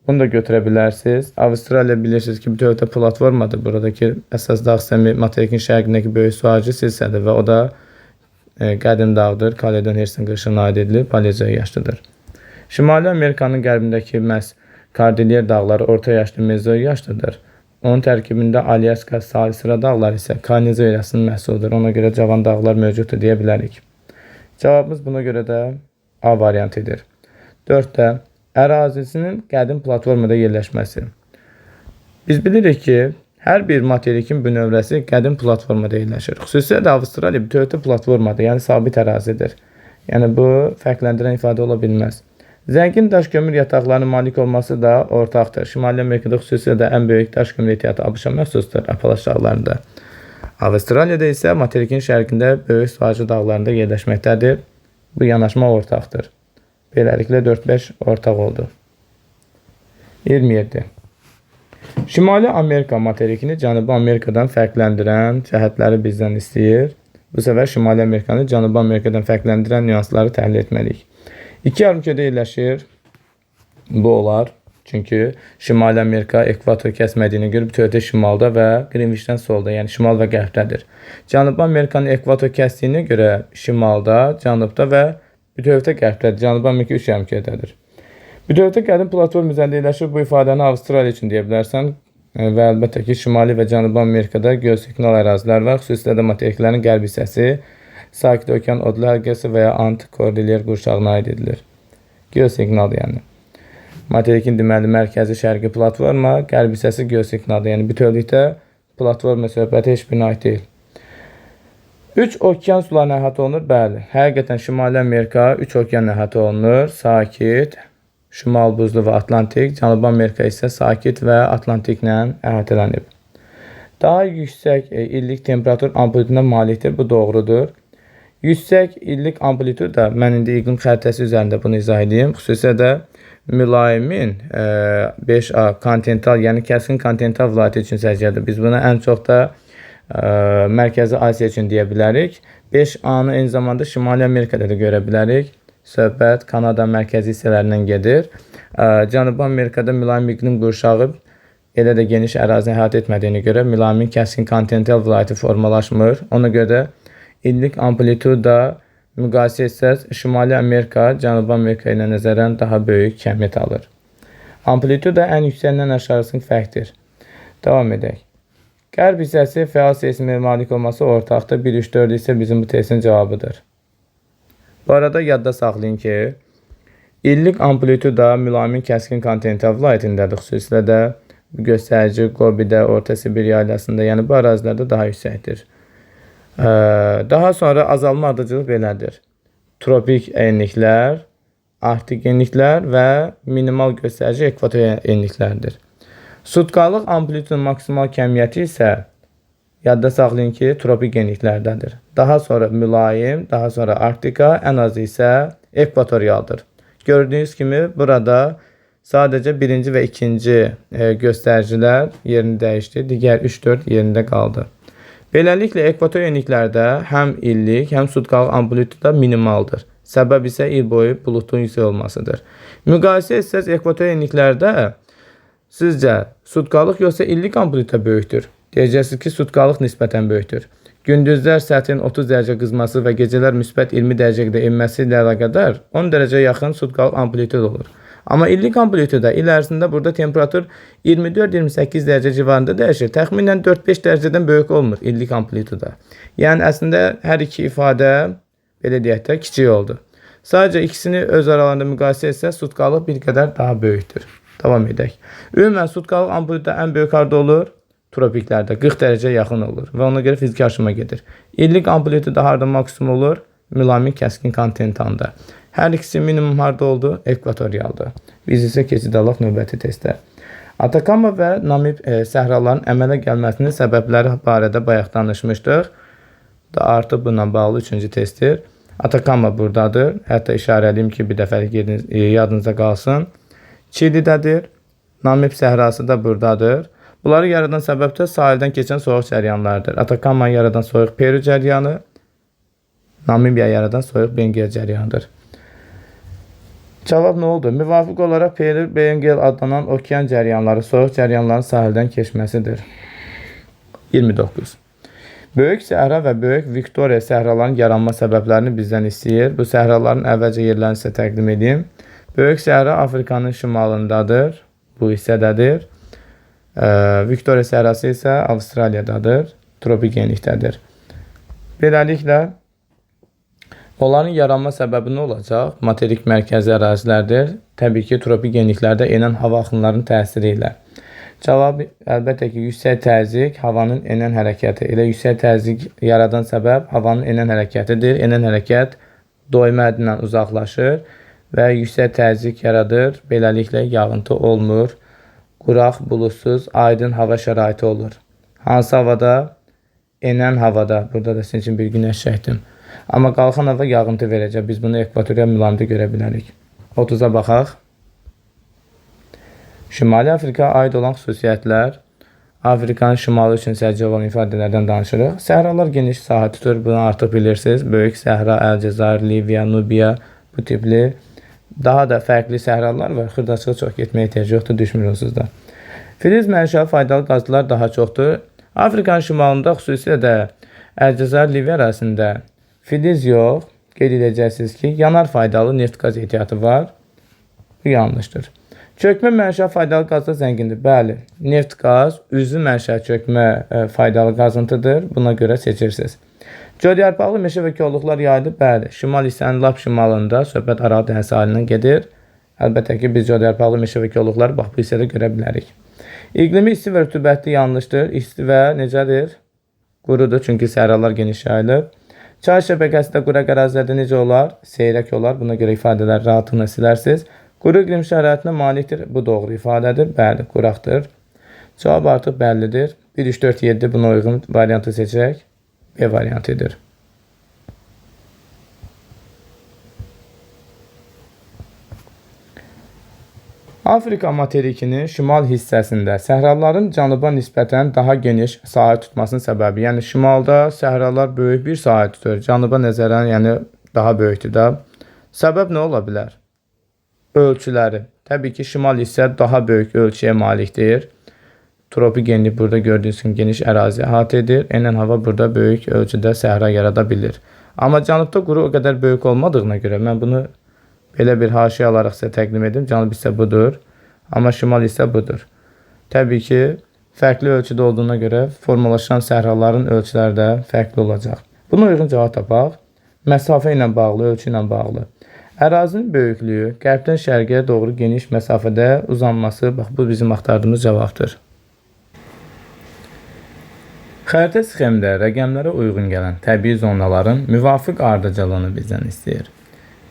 bunu da götürə bilərsiniz. Avstraliya bilirsiniz ki, bütövdə platformadır. Buradakı əsas dağ sistemi materikin şərqindəki böyük su ağacı silsilədir və o da qədim dağdır. Caledon Hersin qırşığına aid edilir. Paleozoik yaşlıdır. Şimali Amerikanın qərbindəki məhz Kordilyer dağları orta yaşlı mezoik yaşlıdır. Onun tərkibində Alyaska, Salisbury dağları isə Kaynezoik yaşının məhsuludur. Ona görə cavan dağlar mövcuddur deyə bilərik. Cavabımız buna görə də A variantıdır. 4-də ərazisinin qədim platformada yerləşməsi. Biz bilirik ki, hər bir materikin bünövrəsi qədim platformada yerləşir. Xüsusilə də Avstraliya bütövdə platformadır, yəni sabit ərazidir. Yəni bu fərqləndirən ifadə ola bilməz. Zəngin daş kömür yataqlarının malik olması da ortaqdır. Şimali Amerikada xüsusilə də ən böyük daş kömür ehtiyatı ABŞ-a məxsusdur, Apalaş dağlarında. Avstraliyada isə materikin şərqində böyük su ağacı dağlarında yerləşməkdədir. Bu yanaşma ortaqdır. Beləliklə 4-5 ortaq oldu. 27. Şimali Amerika materikini Cənubi Amerikadan fərqləndirən cəhətləri bizdən istəyir. Bu səfər Şimali Amerikanı Cənubi Amerikadan fərqləndirən nüansları təhlil etməliyik. İki yarımkürədə yerləşir. Bu olar. Çünki Şimali Amerika ekvator kəsmədiyinə görə bütövdə şimalda və Greenwichdən solda, yəni şimal və qərbdədir. Cənubi Amerikanın ekvator kəsdiyinə görə şimalda, cənubda və bütövdə qərbdədir. Cənubi Amerika 3 yarımkürədədir. Bütövdə qədim platform üzərində yerləşir. Bu ifadəni Avstraliya üçün deyə bilərsən və əlbəttə ki, Şimali və Cənubi Amerikada geosignal ərazilər var. Xüsusilə də materiklərin qərb hissəsi Sakit Okean odlu həlqəsi və ya Ant-Kordilyer qurşağına aid edilir. Geosignal yəni. Materikin deməli mərkəzi şərqi platforma, qərb hissəsi geosignaldır. Yəni bütövlükdə platforma söhbəti heç birinə aid deyil. 3 okean sularına əhatə olunur. Bəli, həqiqətən Şimali Amerika 3 okean əhatə olunur. Sakit, Şimal buzlu və Atlantik. Cənubi Amerika isə sakit və Atlantiklə əhatələnib. Daha yüksək illik temperatur amplituduna malikdir. Bu doğrudur. Yüksək illik amplitud da mən indi iqlim xəritəsi üzərində bunu izah edeyim. Xüsusilə də mülayimin 5A kontinental, yəni kəskin kontinental vilayəti üçün səciyyədir. Biz buna ən çox da Mərkəzi Asiya üçün deyə bilərik. 5A-nı eyni zamanda Şimali Amerikada da görə bilərik. Söhbət Kanada mərkəzi hissələrindən gedir. Cənubi Amerikada mülayim iqlim qurşağı elə də geniş ərazini əhatə etmədiyini görə mülayimin kəskin kontinental vilayəti formalaşmır. Ona görə illik amplitud da müqayisə etsəz Şimali Amerika, Cənubi Amerika ilə nəzərən daha böyük kəmiyyət alır. Amplitud da ən yüksəyindən aşağısının fərqdir. Davam edək. Qərb hissəsi fəal seysmə malik olması ortaqdır. 1-3-4 isə bizim bu testin cavabıdır. Bu arada yadda saxlayın ki, illik amplitud da mülayimin kəskin kontinental vilayətindədir. Xüsusilə də göstərici Qobidə, Orta Sibir yaylasında, yəni bu ərazilərdə daha yüksəkdir. Daha sonra azalma ardıcılıq belədir. Tropik enliklər, arktik enliklər və minimal göstərici ekvator enliklərdir. Sutkalıq amplitudun maksimal kəmiyyəti isə yadda saxlayın ki, tropik enliklərdədir. Daha sonra mülayim, daha sonra arktika, ən azı isə ekvatorialdır. Gördüyünüz kimi burada sadəcə birinci və ikinci göstəricilər yerini dəyişdi. Digər 3-4 yerində qaldı. Beləliklə, ekvator enliklərdə həm illik, həm sutkalıq amplituda minimaldır. Səbəb isə il boyu buludun yüksək olmasıdır. Müqayisə etsəz ekvator enliklərdə sizcə sutkalıq yoxsa illik amplituda böyükdür? Deyəcəksiniz ki, sutkalıq nisbətən böyükdür. Gündüzlər səthin 30 dərəcə qızması və gecələr müsbət 20 dərəcədə enməsi ilə əlaqədar 10 dərəcə yaxın sutkalıq amplitud olur. Amma illik amplituda il ərzində burada temperatur 24-28 dərəcə civarında dəyişir. Təxminən 4-5 dərəcədən böyük olmur illik amplituda. Yəni əslində hər iki ifadə belə deyək də kiçik oldu. Sadəcə ikisini öz aralarında müqayisə etsək, sutkalıq bir qədər daha böyükdür. Davam edək. Ümumən sutkalıq amplitudə ən böyük harda olur? Tropiklərdə 40 dərəcəyə yaxın olur və ona görə fiziki aşıma gedir. İllik amplitudə harda maksimum olur? Mülayim kəskin kontinentanda. Hər ikisi minimum harda oldu? Ekvatorialda. Biz isə keçid alaq növbəti testə. Atakama və Namib səhraların əmələ gəlməsinin səbəbləri barədə bayaq danışmışdıq. Artıq bununla bağlı 3-cü testdir. Atakama buradadır. Hətta işarəliyim ki, bir dəfəlik yadınıza qalsın. Çilidədir. Namib səhrası da buradadır. Bunları yaradan səbəb də sahildən keçən soyuq cəryanlardır. Atakamanı yaradan soyuq Peru cəryanı, Namibiya yaradan soyuq Benguela cəryanıdır. Cavab nə oldu? Müvafiq olaraq Peru Benguela adlanan okean cəryanları soyuq cəryanların sahildən keçməsidir. 29. Böyük səhra və böyük Viktoriya səhraların yaranma səbəblərini bizdən istəyir. Bu səhraların əvvəlcə yerlərini sizə təqdim edeyim. Böyük səhra Afrikanın şimalındadır. Bu hissədədir. Viktoriya səhrası isə Avstraliyadadır, tropik genlikdədir. Beləliklə, onların yaranma səbəbi nə olacaq? Materik mərkəzi ərazilərdir. Təbii ki, tropik genliklərdə enən hava axınlarının təsiri ilə. Cavab əlbəttə ki, yüksək təzyiq havanın enən hərəkəti. Elə yüksək təzyiq yaradan səbəb havanın enən hərəkətidir. Enən hərəkət doyma həddindən uzaqlaşır və yüksək təzyiq yaradır. Beləliklə, yağıntı olmur. Quraq, buludsuz, aydın hava şəraiti olur. Hansı havada? Enən havada. Burada da sizin üçün bir günəş çəkdim. Amma qalxan hava yağıntı verəcək. Biz bunu ekvatorial mülayimdə görə bilərik. 30-a baxaq. Şimali Afrikaya aid olan xüsusiyyətlər. Afrikanın şimalı üçün səciyyəvi olan ifadələrdən danışırıq. Səhralar geniş sahə tutur. Bunu artıq bilirsiniz. Böyük səhra, Əlcəzair, Liviya, Nubiya bu tipli. Daha da fərqli səhralar var. Xırdaçığa çox getməyə ehtiyac yoxdur, düşmürsünüz da. Filiz mənşəli faydalı qazlar daha çoxdur. Afrikanın şimalında, xüsusilə də Əlcəzair, Liviya arasında filiz yox. Qeyd edəcəksiniz ki, yanar faydalı neft qaz ehtiyatı var. Bu yanlışdır. Çökmə mənşəli faydalı qazda zəngindir. Bəli, neft qaz üzvü mənşəli çökmə faydalı qazıntıdır. Buna görə seçirsiniz. Gölyarpaqlı meşə və kolluqlar yayılır. Bəli, şimal hissənin lap şimalında söhbət Aral dənəzi sahilindən gedir. Əlbəttə ki, biz gölyarpaqlı meşə və kolluqları bax bu hissədə görə bilərik. İqlimi isti və rütubətli yanlışdır. İsti və necədir? Qurudur, çünki səhralar geniş yayılır. Çay şəbəkəsində quraq ərazilərdə necə olar? Seyrək olar. Buna görə ifadələr rahatlıqla silərsiniz. Quru iqlim şəraitinə malikdir. Bu doğru ifadədir. Bəli, quraqdır. Cavab artıq bəllidir. 1, 3, 4, 7 buna uyğun variantı seçək. B variantıdır. Afrika materikinin şimal hissəsində səhraların cənuba nisbətən daha geniş sahə tutmasının səbəbi, yəni şimalda səhralar böyük bir sahə tutur, cənuba nəzərən yəni daha böyükdür da. Səbəb nə ola bilər? Ölçüləri. Təbii ki, şimal hissə daha böyük ölçüyə malikdir. Tropik genlik burada gördüyünüz kimi geniş ərazi əhatə edir. Enən hava burada böyük ölçüdə səhra yarada bilir. Amma cənubda quru o qədər böyük olmadığına görə mən bunu belə bir haşiyə alaraq sizə təqdim edim. Cənub hissə budur. Amma şimal hissə budur. Təbii ki, fərqli ölçüdə olduğuna görə formalaşan səhraların ölçüləri də fərqli olacaq. Buna uyğun cavab tapaq. Məsafə ilə bağlı, ölçü ilə bağlı. Ərazinin böyüklüyü, qərbdən şərqiyə doğru geniş məsafədə uzanması, bax bu bizim axtardığımız cavabdır. Xəritə sxemdə rəqəmlərə uyğun gələn təbii zonaların müvafiq ardıcıllığını bizdən istəyir.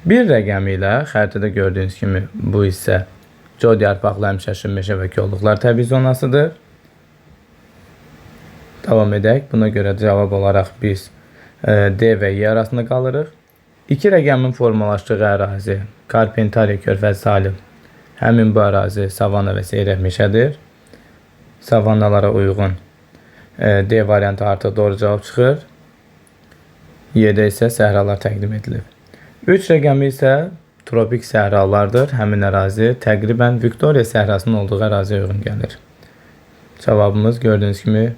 Bir rəqəmi ilə xəritədə gördüyünüz kimi bu hissə gölyarpaqlı həmişəşin meşə və kolluqlar təbii zonasıdır. Davam edək. Buna görə cavab olaraq biz D və E arasında qalırıq. 2 rəqəmin formalaşdığı ərazi Karpentariya körfəzi sahili. Həmin bu ərazi savanna və seyrək meşədir. Savannalara uyğun D variantı artıq doğru cavab çıxır. Y-də isə səhralar təqdim edilib. 3 rəqəmi isə tropik səhralardır. Həmin ərazi təqribən Viktoriya səhrasının olduğu əraziyə uyğun gəlir. Cavabımız gördüyünüz kimi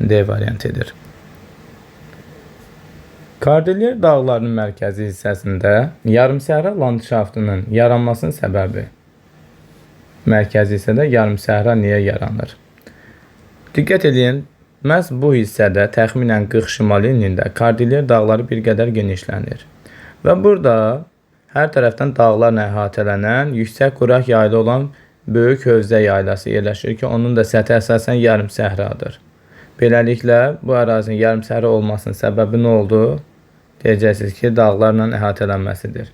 D variantıdır. Kordilyer dağlarının mərkəzi hissəsində yarımsəhra landşaftının yaranmasının səbəbi. Mərkəzi hissədə yarımsəhra niyə yaranır? Diqqət edin, məhz bu hissədə təxminən 40 şimal enliyində Kordilyer dağları bir qədər genişlənir. Və burada hər tərəfdən dağlarla əhatələnən, yüksək quraq yaylı olan böyük hövzə yaylası yerləşir ki, onun da səthi əsasən yarım səhradır. Beləliklə, bu ərazinin yarım səhra olmasının səbəbi nə oldu? Deyəcəksiniz ki, dağlarla əhatələnməsidir.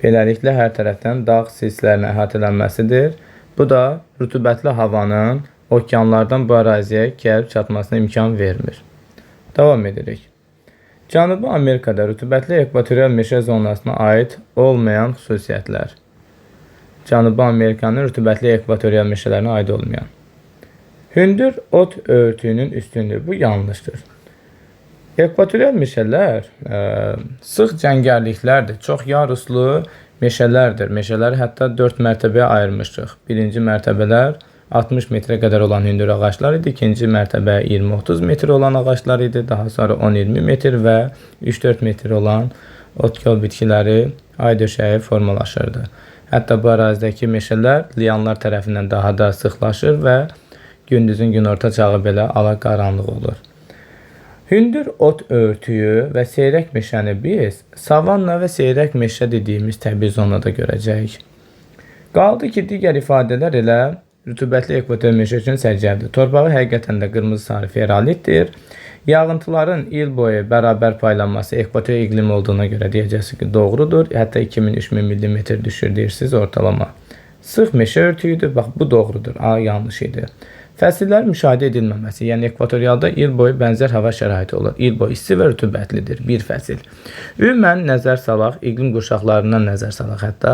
Beləliklə, hər tərəfdən dağ silsilərinə əhatələnməsidir. Bu da rütubətli havanın okeanlardan bu əraziyə gəlib çatmasına imkan vermir. Davam edirik. Cənubi Amerikada rütubətli ekvatorial meşə zonasına aid olmayan xüsusiyyətlər. Cənubi Amerikanın rütubətli ekvatorial meşələrinə aid olmayan. Hündür ot örtüyünün üstünlüyü. Bu yanlışdır. Ekvatorial meşələr sıx cəngəlliklərdir. Çox yaruslu meşələrdir. Meşələri hətta 4 mərtəbəyə ayırmışıq. Birinci mərtəbələr 60 metrə qədər olan hündür ağaclar idi. İkinci mərtəbə 20-30 metr olan ağaclar idi. Daha sonra 10-20 metr və 3-4 metr olan otkol bitkiləri ay döşəyi formalaşırdı. Hətta bu ərazidəki meşələr lianlar tərəfindən daha da sıxlaşır və gündüzün günorta çağı belə ala-qaranlıq olur. Hündür ot örtüyü və seyrək meşəni biz savanna və seyrək meşə dediyimiz təbii zonada görəcəyik. Qaldı ki, digər ifadələr elə rütubətli ekvatorial meşə üçün səciyyəvdir. Torpağı həqiqətən də qırmızı-sarı feralitdir. Yağıntıların il boyu bərabər paylanması ekvatorial iqlim olduğuna görə deyəcəksiniz ki, doğrudur. Hətta 2000-3000 mm düşür deyirsiniz ortalama. Sıx meşə örtüyüdür. Bax, bu doğrudur. A, yanlış idi. Fəsillərin müşahidə edilməməsi, yəni ekvatorialda il boyu bənzər hava şəraiti olur. İl boyu isti və rütubətlidir. Bir fəsil. Ümumən nəzər salaq, iqlim qurşaqlarından nəzər salaq hətta.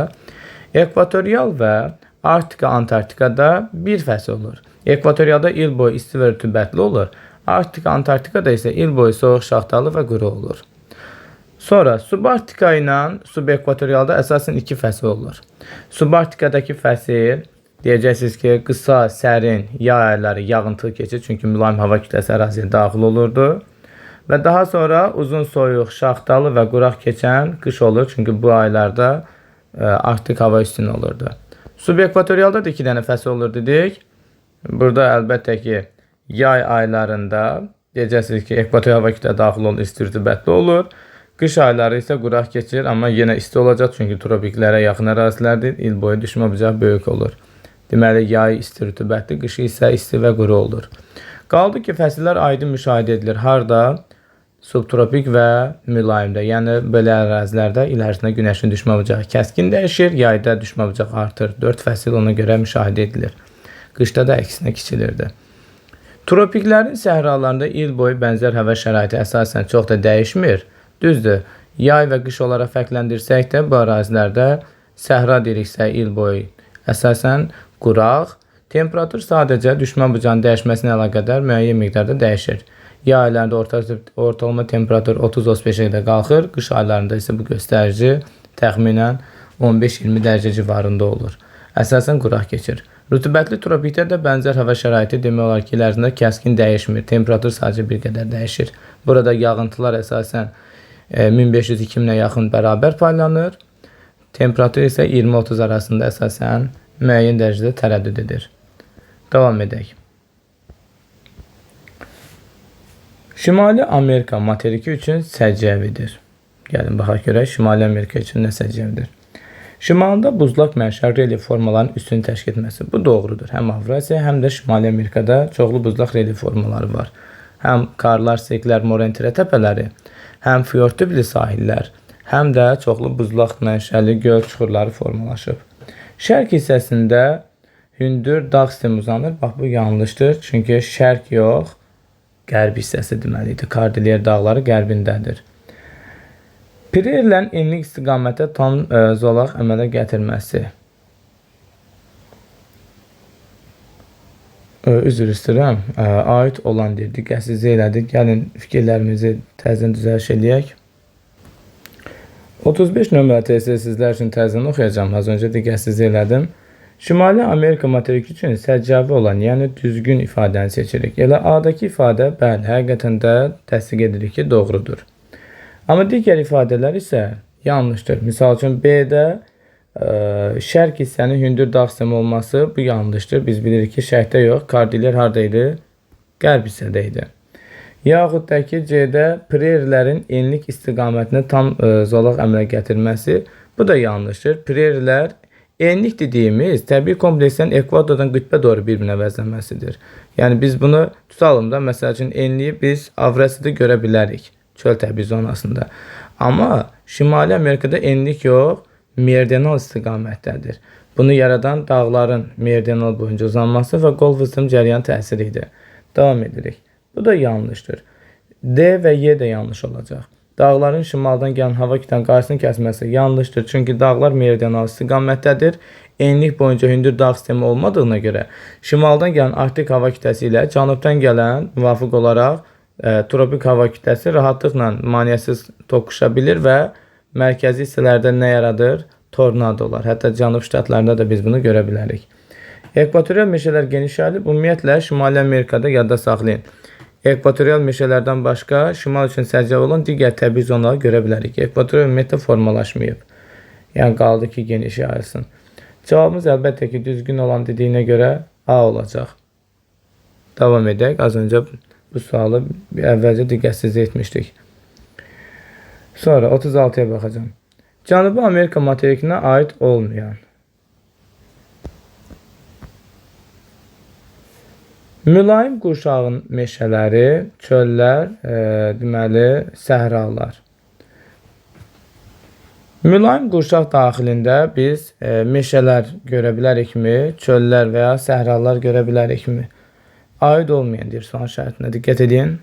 Ekvatorial və Arktika, Antarktikada bir fəsil olur. Ekvatorialda il boyu isti və rütubətli olur. Arktika, Antarktikada isə il boyu soyuq, şaxtalı və quru olur. Sonra subarktika ilə subekvatorialda əsasən iki fəsil olur. Subarktikadakı fəsil deyəcəksiniz ki, qısa, sərin, yay ayları yağıntılı keçir, çünki mülayim hava kütləsi əraziyə daxil olurdu. Və daha sonra uzun soyuq, şaxtalı və quraq keçən qış olur, çünki bu aylarda arktik hava üstün olurdu. Subekvatorialda da iki dənə fəsil olur dedik. Burada əlbəttə ki, yay aylarında deyəcəksiniz ki, ekvatorial hava kütləsi daxil olur, isti rütubətli olur. Qış ayları isə quraq keçir, amma yenə isti olacaq, çünki tropiklərə yaxın ərazilərdir. İl boyu düşmə bucağı böyük olur. Deməli, yay isti rütubətli, qışı isə isti və quru olur. Qaldı ki, fəsillər aydın müşahidə edilir. Harda? Subtropik və mülayimdə. Yəni, belə ərazilərdə il ərzində günəşin düşmə bucağı kəskin dəyişir, yayda düşmə bucağı artır. 4 fəsil ona görə müşahidə edilir. Qışda da əksinə kiçilirdi. Tropiklərin səhralarında il boyu bənzər hava şəraiti əsasən çox da dəyişmir. Düzdür, yay və qış olaraq fərqləndirsək də bu ərazilərdə səhra deyiriksə il boyu əsasən quraq, temperatur sadəcə düşmə bucağının dəyişməsinə əlaqədar müəyyən miqdarda dəyişir. Yay aylarında ortalama temperatur 30-35 qədər qalxır, qış aylarında isə bu göstərici təxminən 15-20 dərəcə civarında olur. Əsasən quraq keçir. Rütubətli tropikdə də bənzər hava şəraiti demək olar ki, il ərzində kəskin dəyişmir, temperatur sadəcə bir qədər dəyişir. Burada yağıntılar əsasən 1500-2000-ə yaxın bərabər paylanır. Temperatur isə 20-30 arasında əsasən müəyyən dərəcədə tərəddüd edir. Davam edək. Şimali Amerika materiki üçün səciyyəvidir. Gəlin, baxaq görək, Şimali Amerika üçün nə səciyyəvidir? Şimalda buzlaq mənşəli relyef formalarının üstünü təşkil etməsi. Bu doğrudur. Həm Avrasiya, həm də Şimali Amerikada çoxlu buzlaq relyef formaları var. Həm karlar, seklər, morentirə təpələri, həm fjord tipli sahillər, həm də çoxlu buzlaq mənşəli göl çuxurları formalaşıb. Şərq hissəsində hündür dağ sistemi uzanır. Bax, bu yanlışdır. Çünki şərq yox, qərb hissəsi deməlidir. Kordilyer dağları qərbindədir. Prerlə enlik istiqamətə tam zolaq əmələ gətirməsi. Üzr istəyirəm, aid olan deyir, diqqətsizlik elədik. Gəlin, fikirlərimizi təzən düzəliş eləyək. 35 nömrəli testi sizlər üçün təzən oxuyacağım. Az öncə diqqətsizlik elədim. Şimali Amerika materiki üçün səciyyəvi olan, yəni düzgün ifadəni seçirik. Elə A-dakı ifadə, bəli, həqiqətən də təsdiq edirik ki, doğrudur. Amma digər ifadələr isə yanlışdır. Misal üçün, B-də şərq hissənin hündür dağ sistemi olması bu yanlışdır. Biz bilirik ki, şərqdə yox, Kordilyer harada idi? Qərb hissədə idi. Yaxud da ki, C-də prerilərin enlik istiqamətini tam zolaq əmələ gətirməsi. Bu da yanlışdır. Prerilər enlik dediyimiz təbii komplekslərin ekvatordan qütbə doğru bir-birinə vəzlənməsidir. Yəni biz bunu tutalım da, məsəl üçün enliyi biz Avrasiyada görə bilərik, çöl təbii zonasında. Amma Şimali Amerikada enlik yox, meridional istiqamətdədir. Bunu yaradan dağların meridional boyunca uzanması və qol vızdım cəryan təsiridir. Davam edirik. Bu da yanlışdır. D və Y də yanlış olacaq. Dağların şimaldan gələn hava kütləsinin qarşısını kəsməsi yanlışdır. Çünki dağlar meridional istiqamətdədir. Enlik boyunca hündür dağ sistemi olmadığına görə şimaldan gələn arktik hava kütləsi ilə cənubdan gələn müvafiq olaraq tropik hava kütləsi rahatlıqla maneəsiz toqquşa bilir və mərkəzi hissələrdə nə yaradır? Tornadolar. Hətta cənub ştatlarında da biz bunu görə bilərik. Ekvatorial meşələr geniş yayılıb. Ümumiyyətlə Şimali Amerikada yadda saxlayın. Ekvatorial meşələrdən başqa şimal üçün səciyyəvi olan digər təbii zonaları görə bilərik. Ekvatorial ümumiyyətlə formalaşmayıb. Yəni qaldı ki, geniş yayılsın. Cavabımız əlbəttə ki, düzgün olan dediyinə görə A olacaq. Davam edək. Az öncə bu sualı əvvəlcə diqqətsizlik etmişdik. Sonra 36-ya baxacağım. Cənubi Amerika materikinə aid olmayan mülayim qurşağın meşələri, çöllər, deməli, səhralar. Mülayim qurşaq daxilində biz meşələr görə bilərikmi, çöllər və ya səhralar görə bilərikmi? Aid olmayan deyir sual şərtinə, diqqət edin.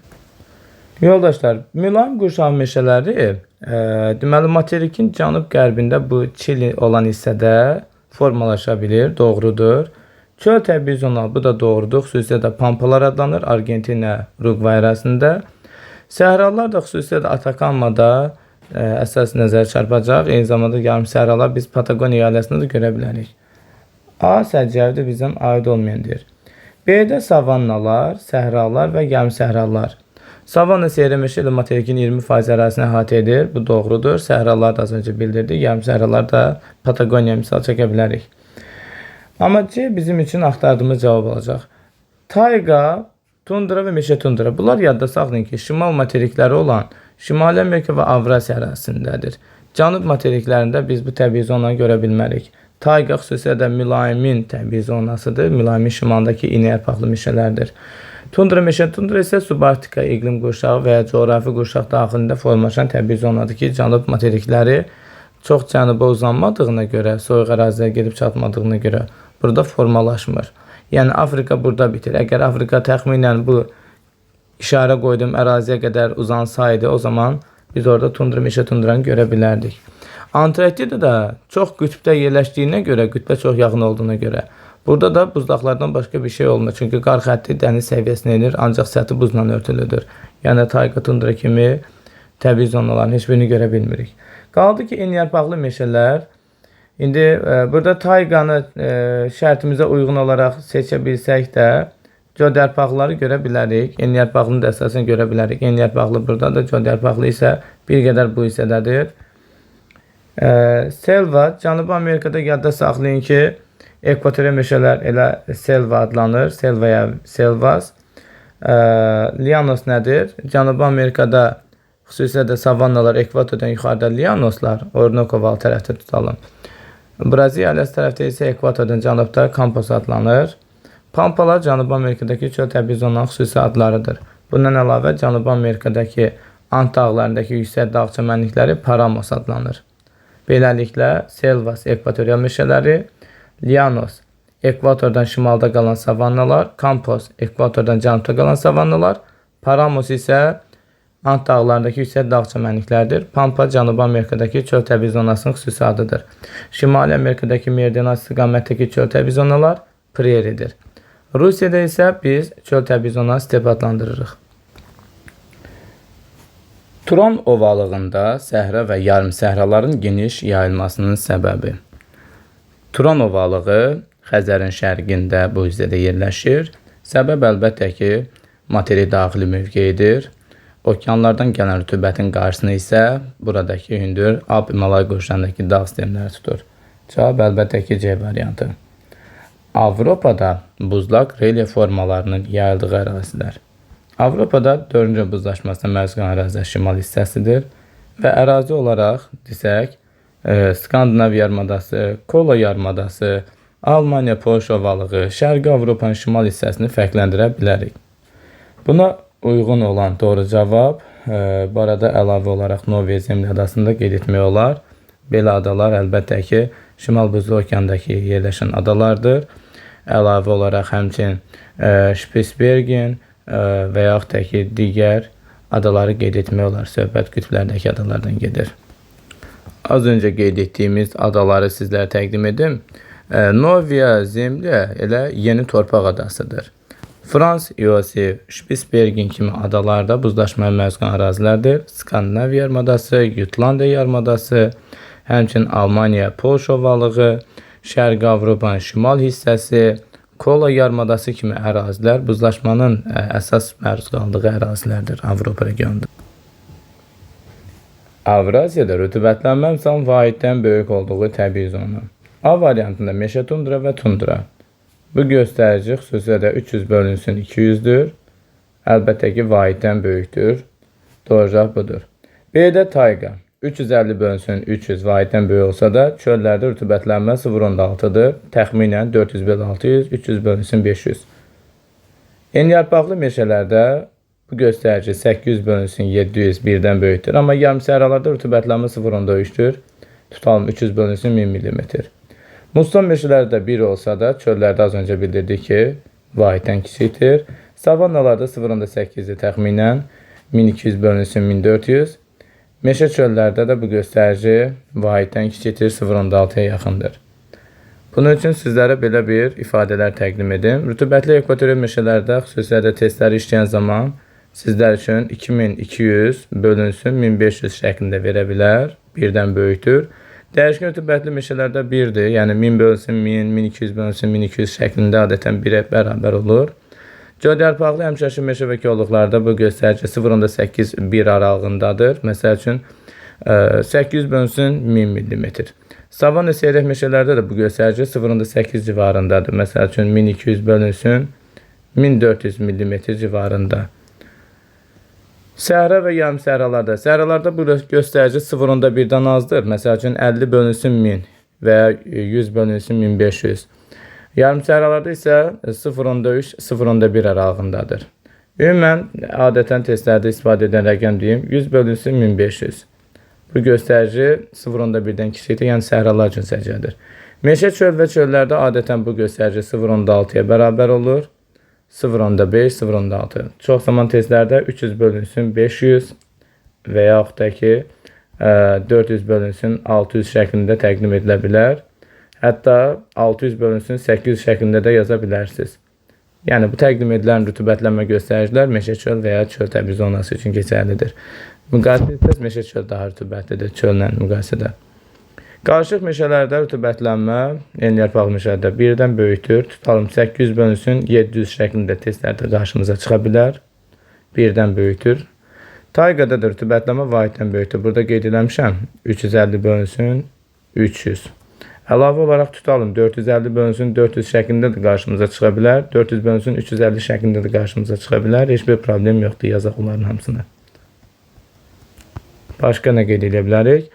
Yoldaşlar, mülayim qurşaq meşələri deməli materikin cənub-qərbində bu Çili olan hissədə formalaşa bilir, doğrudur. Çöl təbii zona, bu da doğrudur. Xüsusilə də Pampalar adlanır, Argentina, Uruguay arasında. Səhralar da xüsusilə də Atakamada əsas nəzər çarpacaq. Eyni zamanda yarım səhralar biz Patagoniya əyaləsində də görə bilərik. A səciyyəvidir, bizdən aid olmayandır. B-də savannalar, səhralar və yarım səhralar. Savanna seyri meşə ilə materikin 20% ərazisini əhatə edir. Bu doğrudur. Səhralar da az öncə bildirdik. Yarım səhralar da Patagoniya misal çəkə bilərik. Amma C bizim üçün axtardığımız cavab olacaq. Tayqa, tundra və meşə tundra. Bunlar yadda saxlayın ki, şimal materikləri olan Şimali Amerika və Avrasiya ərazisindədir. Cənub materiklərində biz bu təbii zonanı görə bilmərik. Tayqa xüsusilə də mülayimin təbii zonasıdır. Mülayimin şimalındakı iynə yarpaqlı meşələrdir. Tundra meşə tundra isə subarktika iqlim qurşağı və ya coğrafi qurşaq daxilində formalaşan təbii zonadır ki, cənub materikləri çox cənuba uzanmadığına görə, soyuq ərazilərə gedib çatmadığına görə burada formalaşmır. Yəni Afrika burada bitir. Əgər Afrika təxminən bu işarə qoyduğum əraziyə qədər uzansaydı, o zaman biz orada tundra meşə tundranı görə bilərdik. Antarktida da çox qütbdə yerləşdiyinə görə, qütbə çox yaxın olduğuna görə burada da buzlaqlardan başqa bir şey olmur. Çünki qar xətti dəniz səviyyəsinə enir, ancaq səthi buzla örtülüdür. Yəni tayqa, tundra kimi təbii zonaların heç birini görə bilmirik. Qaldı ki, enliyarpaqlı meşələr. İndi burada tayqanı şərtimizə uyğun olaraq seçə bilsək də cölyarpaqları görə bilərik. Enliyarpaqlını da əsasən görə bilərik. Enliyarpaqlı buradadır, cölyarpaqlı isə bir qədər bu hissədədir. Selva, Cənubi Amerikada yadda saxlayın ki, ekvatorial meşələr elə selva adlanır, selvaya selvas. Lianos nədir? Cənubi Amerikada xüsusilə də savannalar, ekvatordan yuxarıda lianoslar, Orinoco Oval tərəfdə tutalım. Braziliya əyalət tərəfdə isə ekvatordan cənubda Campos adlanır. Pampalar Cənubi Amerikadakı çöl təbii zonanın xüsusi adlarıdır. Bundan əlavə Cənubi Amerikadakı Ant dağlarındakı yüksək dağ çəmənlikləri Paramos adlanır. Beləliklə, selvas ekvatorial meşələri, lianos ekvatordan şimalda qalan savannalar, Campos ekvatordan cənubda qalan savannalar, Paramos isə Ant dağlarındakı yüksək dağ çəmənliklərdir. Pampa Cənubi Amerikadakı çöl təbii zonasının xüsusi adıdır. Şimali Amerikadakı meridional istiqamətdəki çöl təbii zonalar preridir. Rusiyada isə biz çöl təbii zonası step adlandırırıq. Turan ovalığında səhra və yarım səhraların geniş yayılmasının səbəbi. Turan ovalığı Xəzərin şərqində bu hissədə yerləşir. Səbəb əlbəttə ki, materik daxili mövqeyidir. Okeanlardan gələn rütubətin qarşısını isə buradakı hündür Alp-Himalay qurşağındakı dağ sistemləri tutur. Cavab əlbəttə ki, C variantı. Avropada buzlaq relyef formalarının yayıldığı ərazilər. Avropada 4-cü buzlaşmasına məruz qalan ərazilər şimal hissəsidir və ərazi olaraq desək, Skandinav yarımadası, Kola yarımadası, Almaniya, Polşa ovalığı, Şərqi Avropanın şimal hissəsini fərqləndirə bilərik. Buna uyğun olan doğru cavab, bu arada əlavə olaraq Norveç Zemli adasında qeyd etmək olar. Belə adalar əlbəttə ki, Şimal Buzlu Okeandakı yerləşən adalardır. Əlavə olaraq həmçinin Spitsbergen və yaxud da ki, digər adaları qeyd etmək olar. Söhbət qütblərdəki adalardan gedir. Az öncə qeyd etdiyimiz adaları sizlərə təqdim edim. Novya Zemlya elə yeni torpaq adasıdır. Frans Iosif, Spitsbergen kimi adalarda buzlaşmaya məruz qalan ərazilərdir. Skandinav yarımadası, Jutlandiya yarımadası, həmçinin Almaniya, Polşa ovalığı, Şərqi Avropanın şimal hissəsi, Kola yarımadası kimi ərazilər buzlaşmanın əsas məruz qaldığı ərazilərdir Avropa regionunda. Avraziyada rütubətlənmə misalın vahiddən böyük olduğu təbii zona. A variantında meşə tundra və tundra. Bu göstərici xüsusilə 300 bölünsün 200-dür. Əlbəttə ki, vahiddən böyükdür. Doğru cavab budur. B-də tayqa. 350 bölünsün 300 vahiddən böyük olsa da, çöllərdə rütubətlənmə 0.6-dır. Təxminən 400 bölü 600, 300 bölünsün 500. Enliyarpaqlı meşələrdə bu göstərici 800 bölünsün 700 birdən böyükdür. Amma yarımsəhralarda rütubətlənmə 0.3-dür. Tutalım 300 bölünsün 1000 mm. Musson meşələrdə 1 olsa da, çöllərdə az öncə bildirdik ki, vahiddən kiçikdir. Savannalarda 0.8-dir təxminən 1200 bölünsün 1400. Meşə çöllərdə də bu göstərici vahiddən kiçikdir, 0.6-ya yaxındır. Bunun üçün sizlərə belə bir ifadələr təqdim edim. Rütubətli ekvatorial meşələrdə xüsusilə testləri işləyən zaman sizlər üçün 2200 bölünsün 1500 şəklində verə bilər, birdən böyükdür. Dəyişkən rütubətli meşələrdə 1-dir, yəni 1000 bölünsün 1000, 1200 bölünsün 1200 şəklində adətən 1-ə bərabər olur. Gölyarpaqlı həmişəşin meşə və kolluqlarda bu göstərici 0.8-1 aralığındadır. Məsəl üçün 800 bölünsün 1000 mm. Savanna seyrək meşələrdə də bu göstərici 0.8 civarındadır. Məsəl üçün 1200 bölünsün 1400 mm civarında. Səhra və yarım səhralarda bu göstərici 0.1-dən azdır. Məsəl üçün 50 bölünsün 1000 və 100 bölünsün 1500. Yarım səhralarda isə 0.3, 0.1 aralığındadır. Ümumən, adətən testlərdə istifadə edən rəqəm deyim, 100 bölünsün 1500. Bu göstərici 0.1-dən kiçikdir, yəni səhralar üçün səciyyədir. Meşə çöl və çöllərdə adətən bu göstərici 0.6-ya bərabər olur. 0.5, 0.6. Çox zaman testlərdə 300 bölünsün 500 və yaxud da ki 400 bölünsün 600 şəklində təqdim edilə bilər. Hətta 600 bölünsün 800 şəklində də yaza bilərsiniz. Yəni bu təqdim edilən rütubətlənmə göstəricilər meşə çöl və ya çöl təbii zonası üçün keçərlidir. Müqayisə etsəz meşə çöl daha rütubətlidir çöllə müqayisədə. Qarışıq meşələrdə rütubətlənmə enliyarpaqlı meşələrdə 1-dən böyükdür. Tutalım 800 bölünsün 700 şəklində testlərdə qarşımıza çıxa bilər. 1-dən böyükdür. Tayqada da rütubətlənmə vahiddən böyükdür. Burada qeyd eləmişəm 350 bölünsün 300. Əlavə olaraq tutalım 450 bölünsün 400 şəklində də qarşımıza çıxa bilər. 400 bölünsün 350 şəklində də qarşımıza çıxa bilər. Heç bir problem yoxdur, yazaq onların hamısını. Başqa nə qeyd edə bilərik?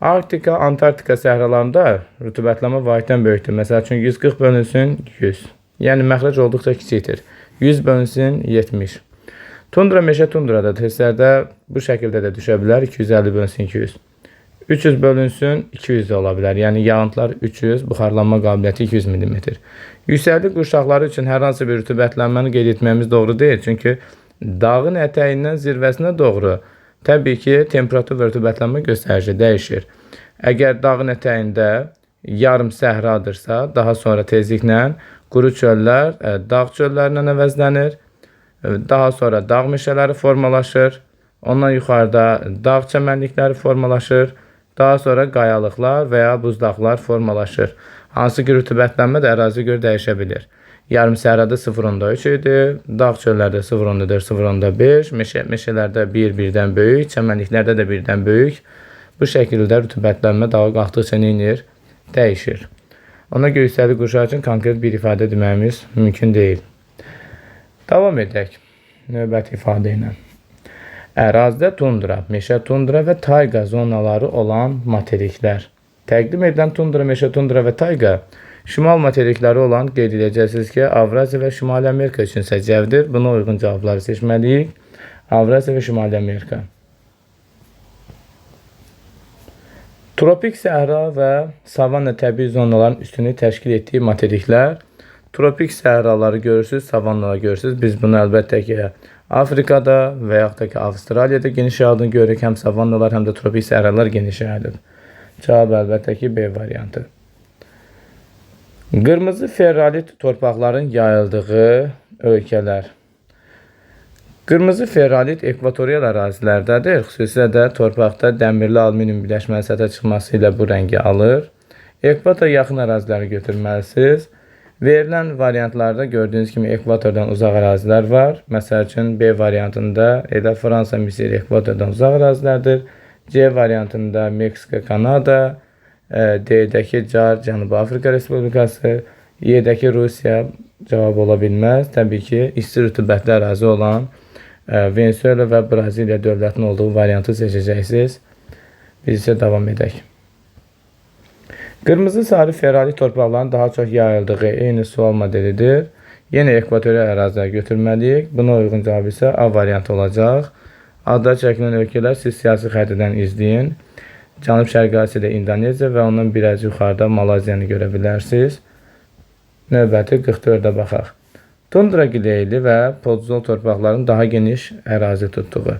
Arktika, Antarktika səhralarında rütubətlənmə vahiddən böyükdür. Məsəl üçün 140 bölünsün 100. Yəni məxrəc olduqca kiçikdir. 100 bölünsün 70. Tundra, meşə tundrada testlərdə bu şəkildə də düşə bilər. 250 bölünsün 200. 300 bölünsün 200 də ola bilər. Yəni yağıntılar 300, buxarlanma qabiliyyəti 200 mm. Yüksəklik qurşaqları üçün hər hansı bir rütubətlənməni qeyd etməyimiz doğru deyil. Çünki dağın ətəyindən zirvəsinə doğru təbii ki, temperatur və rütubətlənmə göstərici dəyişir. Əgər dağın ətəyində yarım səhradırsa, daha sonra tezliklə quru çöllər dağ çöllərindən əvəzlənir. Daha sonra dağ meşələri formalaşır. Ondan yuxarıda dağ çəmənlikləri formalaşır. Daha sonra qayalıqlar və ya buzdaqlar formalaşır. Hansı ki, rütubətlənmə də əraziyə görə dəyişə bilir. Yarım səhrada 0.3 idi, dağ çöllərdə 0.4, 0.5, meşələrdə 1-1-dən böyük, çəmənliklərdə də 1-dən böyük. Bu şəkildə rütubətlənmə dağa qalxdıqca neyinir? Dəyişir. Ona görə yüksəklik qurşağı üçün konkret bir ifadə deməyimiz mümkün deyil. Davam edək. növbəti ifadə ilə. Ərazidə tundra, meşə tundra və tayqa zonaları olan materiklər. Təqdim edilən tundra, meşə tundra və tayqa şimal materikləri olan qeyd edəcəksiniz ki, Avraziya və Şimali Amerika üçün səciyyəvdir. Buna uyğun cavabları seçməliyik. Avraziya və Şimali Amerika. Tropik səhra və savanna təbii zonaların üstünü təşkil etdiyi materiklər. Tropik səhraları görürsünüz, savannaları görürsünüz. Biz bunu əlbəttə ki, Afrikada və yaxud da ki, Avstraliyada geniş yayıldığını görürük. Həm savannalar, həm də tropik səhralar geniş yayılır. Cavab əlbəttə ki, B variantı. Qırmızı ferralit torpaqların yayıldığı ölkələr. Qırmızı ferralit ekvatorial ərazilərdədir. Xüsusilə də torpaqda dəmirli alüminium birləşməsi sətə çıxması ilə bu rəngi alır. Ekvatora yaxın əraziləri götürməlisiniz. Verilən variantlarda gördüyünüz kimi ekvatordan uzaq ərazilər var. Məsəl üçün B variantında elə Fransa, Misir ekvatordan uzaq ərazilərdir. C variantında Meksika, Kanada, D-dəki CAR, Cənubi Afrika Respublikası, Y-dəki Rusiya cavab ola bilməz. Təbii ki, isti rütubətli ərazi olan Venezuela və Braziliya dövlətinin olduğu variantı seçəcəksiniz. Biz isə davam edək. Qırmızı sarı ferralit torpaqların daha çox yayıldığı eyni sual modelidir. Yenə ekvatorial əraziləri götürməliyik. Buna uyğun cavab isə A variantı olacaq. Adda çəkilən ölkələr siz siyasi xəritədən izləyin. Cənub-Şərqi Asiyada İndoneziya və ondan biraz yuxarıda Malaziyanı görə bilərsiniz. Növbəti 44-də baxaq. Tundra gileyli və podzol torpaqların daha geniş ərazi tutduğu.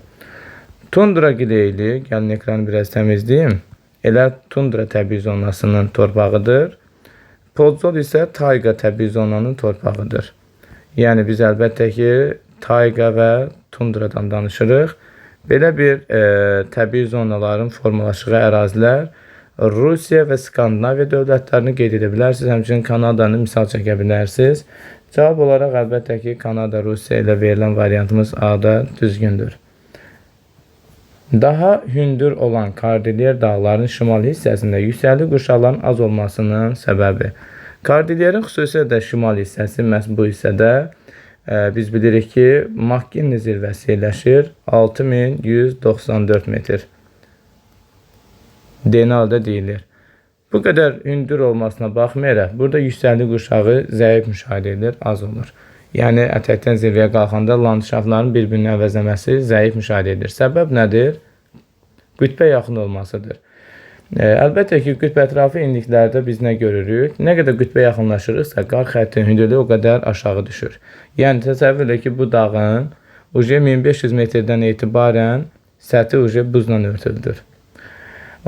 Tundra gileyli, gəlin ekranı biraz təmizləyim. Elə tundra təbii zonasının torpağıdır. Podzol isə tayqa təbii zonanın torpağıdır. Yəni biz əlbəttə ki, tayqa və tundradan danışırıq. Belə bir təbii zonaların formalaşığı ərazilər Rusiya və Skandinaviya dövlətlərini qeyd edə bilərsiniz. Həmçinin Kanadanı misal çəkə bilərsiniz. Cavab olaraq əlbəttə ki, Kanada, Rusiya ilə verilən variantımız A-da düzgündür. Daha hündür olan Kordilyer dağlarının şimal hissəsində yüksəklik qurşaqların az olmasının səbəbi. Kordilyerin xüsusilə də şimal hissəsi, məhz bu hissədə biz bilirik ki, McKinley zirvəsi yerləşir, 6194 metr. DNA-da deyilir. Bu qədər hündür olmasına baxmayaraq, burada yüksəklik qurşağı zəif müşahidə edilir, az olur. Yəni, ətəkdən zirvəyə qalxanda landşaftların bir-birini əvəzləməsi zəif müşahidə edilir. Səbəb nədir? Qütbə yaxın olmasıdır. Əlbəttə ki, qütb ətrafı enliklərdə biz nə görürük? Nə qədər qütbə yaxınlaşırıqsa, qar xəttinin hündürlüyü o qədər aşağı düşür. Yəni, təsəvvür edək ki, bu dağın 1500 metrdən etibarən səthi buzla örtüldür.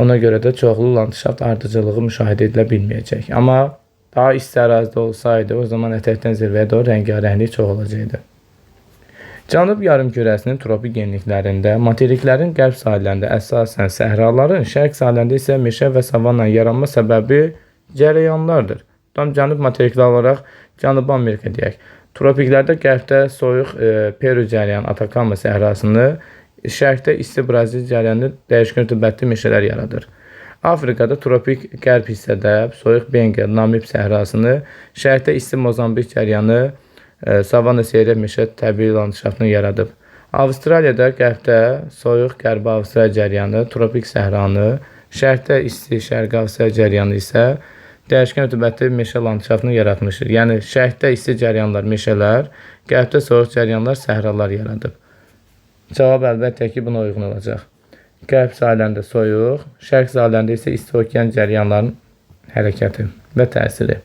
Ona görə də çoxlu landşaft ardıcılığı müşahidə edilə bilməyəcək. Amma daha isti ərazidə olsaydı, o zaman ətəkdən zirvəyə doğru rəngarənglik çox olacaqdı. Cənub yarımkürəsinin tropik enliklərində, materiklərin qərb sahillərində əsasən səhraların, şərq sahillərində isə meşə və savanna yaranma səbəbi cərəyanlardır. Tam cənub materiklər olaraq Cənubi Amerika deyək. Tropiklərdə qərbdə soyuq Peru cərəyanı Atakama səhrasını, şərqdə isti Brazil cərəyanı dəyişkən rütubətli meşələr yaradır. Afrikada tropik qərb hissədə soyuq Benga, Namib səhrasını, şərqdə isti Mozambik cərəyanı savanna seyri meşə təbii landşaftını yaradıb. Avstraliyada qərbdə soyuq qərbi Avstraliya cərəyanı, tropik səhranı, şərqdə isti şərqi Avstraliya cərəyanı isə dəyişkən rütubətli meşə landşaftını yaratmışdır. Yəni şərqdə isti cərəyanlar meşələr, qərbdə soyuq cərəyanlar səhralar yaradıb. Cavab əlbəttə ki, buna uyğun olacaq. Qərb sahillərində soyuq, şərq sahillərində isə isti okean cərəyanlarının hərəkəti və təsiri.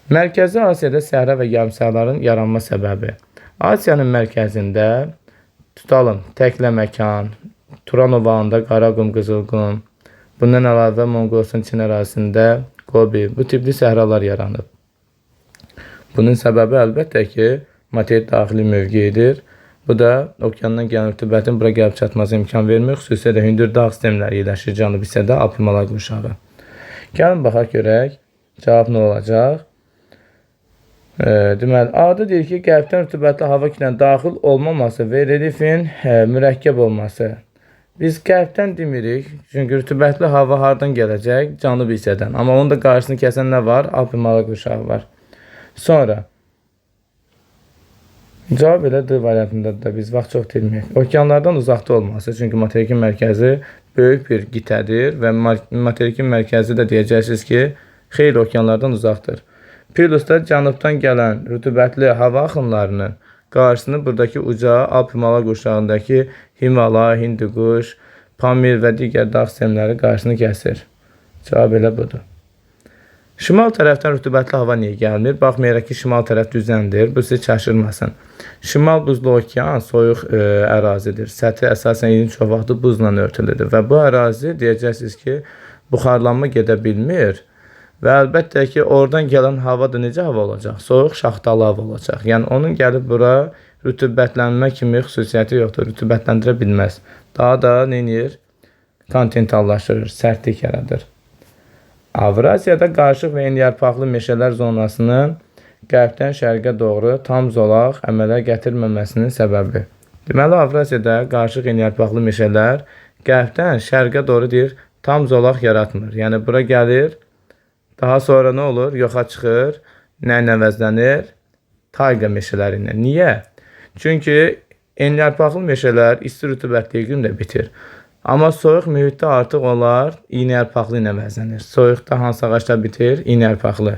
Mərkəzi Asiyada səhra və yarımsahraların yaranma səbəbi. Asiyanın mərkəzində tutalım Təklə məkan, Turan ovalında Qaraqum, Qızılqum, bundan əlavə Monqolistan Çin ərazisində Qobi, bu tipli səhralar yaranıb. Bunun səbəbi əlbəttə ki, materik daxili mövqeyidir. Bu da okeandan gələn rütubətin bura gəlib çatması imkan vermir. Xüsusilə də hündür dağ sistemləri yerləşir cənub hissədə Alp-Himalay qurşağı. Gəlin baxaq görək, cavab nə olacaq? Deməli, A-da deyir ki, qərbdən rütubətli hava kütləsinin daxil olmaması və relyefin mürəkkəb olması. Biz qərbdən demirik, çünki rütubətli hava hardan gələcək? Cənub hissədən. Amma onun da qarşısını kəsən nə var? Alp-Himalay qurşağı var. Sonra Cavab elə D variantındadır da biz vaxt çox itirməyək. Okeanlardan uzaqda olması, çünki materikin mərkəzi böyük bir qitədir və materikin mərkəzi də deyəcəksiniz ki, xeyli okeanlardan uzaqdır. Plus da cənubdan gələn rütubətli hava axınlarının qarşısını buradakı uca Alp-Himalay qurşağındakı Himalay, Hindukuş, Pamir və digər dağ sistemləri qarşısını kəsir. Cavab elə budur. Şimal tərəfdən rütubətli hava niyə gəlmir? Baxmayaraq ki, şimal tərəf düzəndir. Bu sizi çaşırmasın. Şimal buzlu okean soyuq ərazidir. Səthi əsasən ilin çox vaxtı buzla örtülüdür və bu ərazi deyəcəksiniz ki, buxarlanma gedə bilmir. Və əlbəttə ki, oradan gələn hava da necə hava olacaq? Soyuq şaxtalı hava olacaq. Yəni onun gəlib bura rütubətlənmə kimi xüsusiyyəti yoxdur. Rütubətləndirə bilməz. Daha da nə edir? Kontinentallaşdırır, sərtlik yaradır. Avrasiyada qarışıq və enliyarpaqlı meşələr zonasının qərbdən şərqə doğru tam zolaq əmələ gətirməməsinin səbəbi. Deməli, Avrasiyada qarışıq enliyarpaqlı meşələr qərbdən şərqə doğru tam zolaq yaratmır. Yəni, bura gəlir, daha sonra nə olur? Yoxa çıxır, nə əvəzlənir? Tayqa meşələri ilə. Niyə? Çünki enliyarpaqlı meşələr isti rütubətli iqlimdə bitir. Amma soyuq mühitdə artıq onlar iynəyarpaqlı ilə əvəzlənir. Soyuqda hansı ağaclar bitir? İynəyarpaqlı.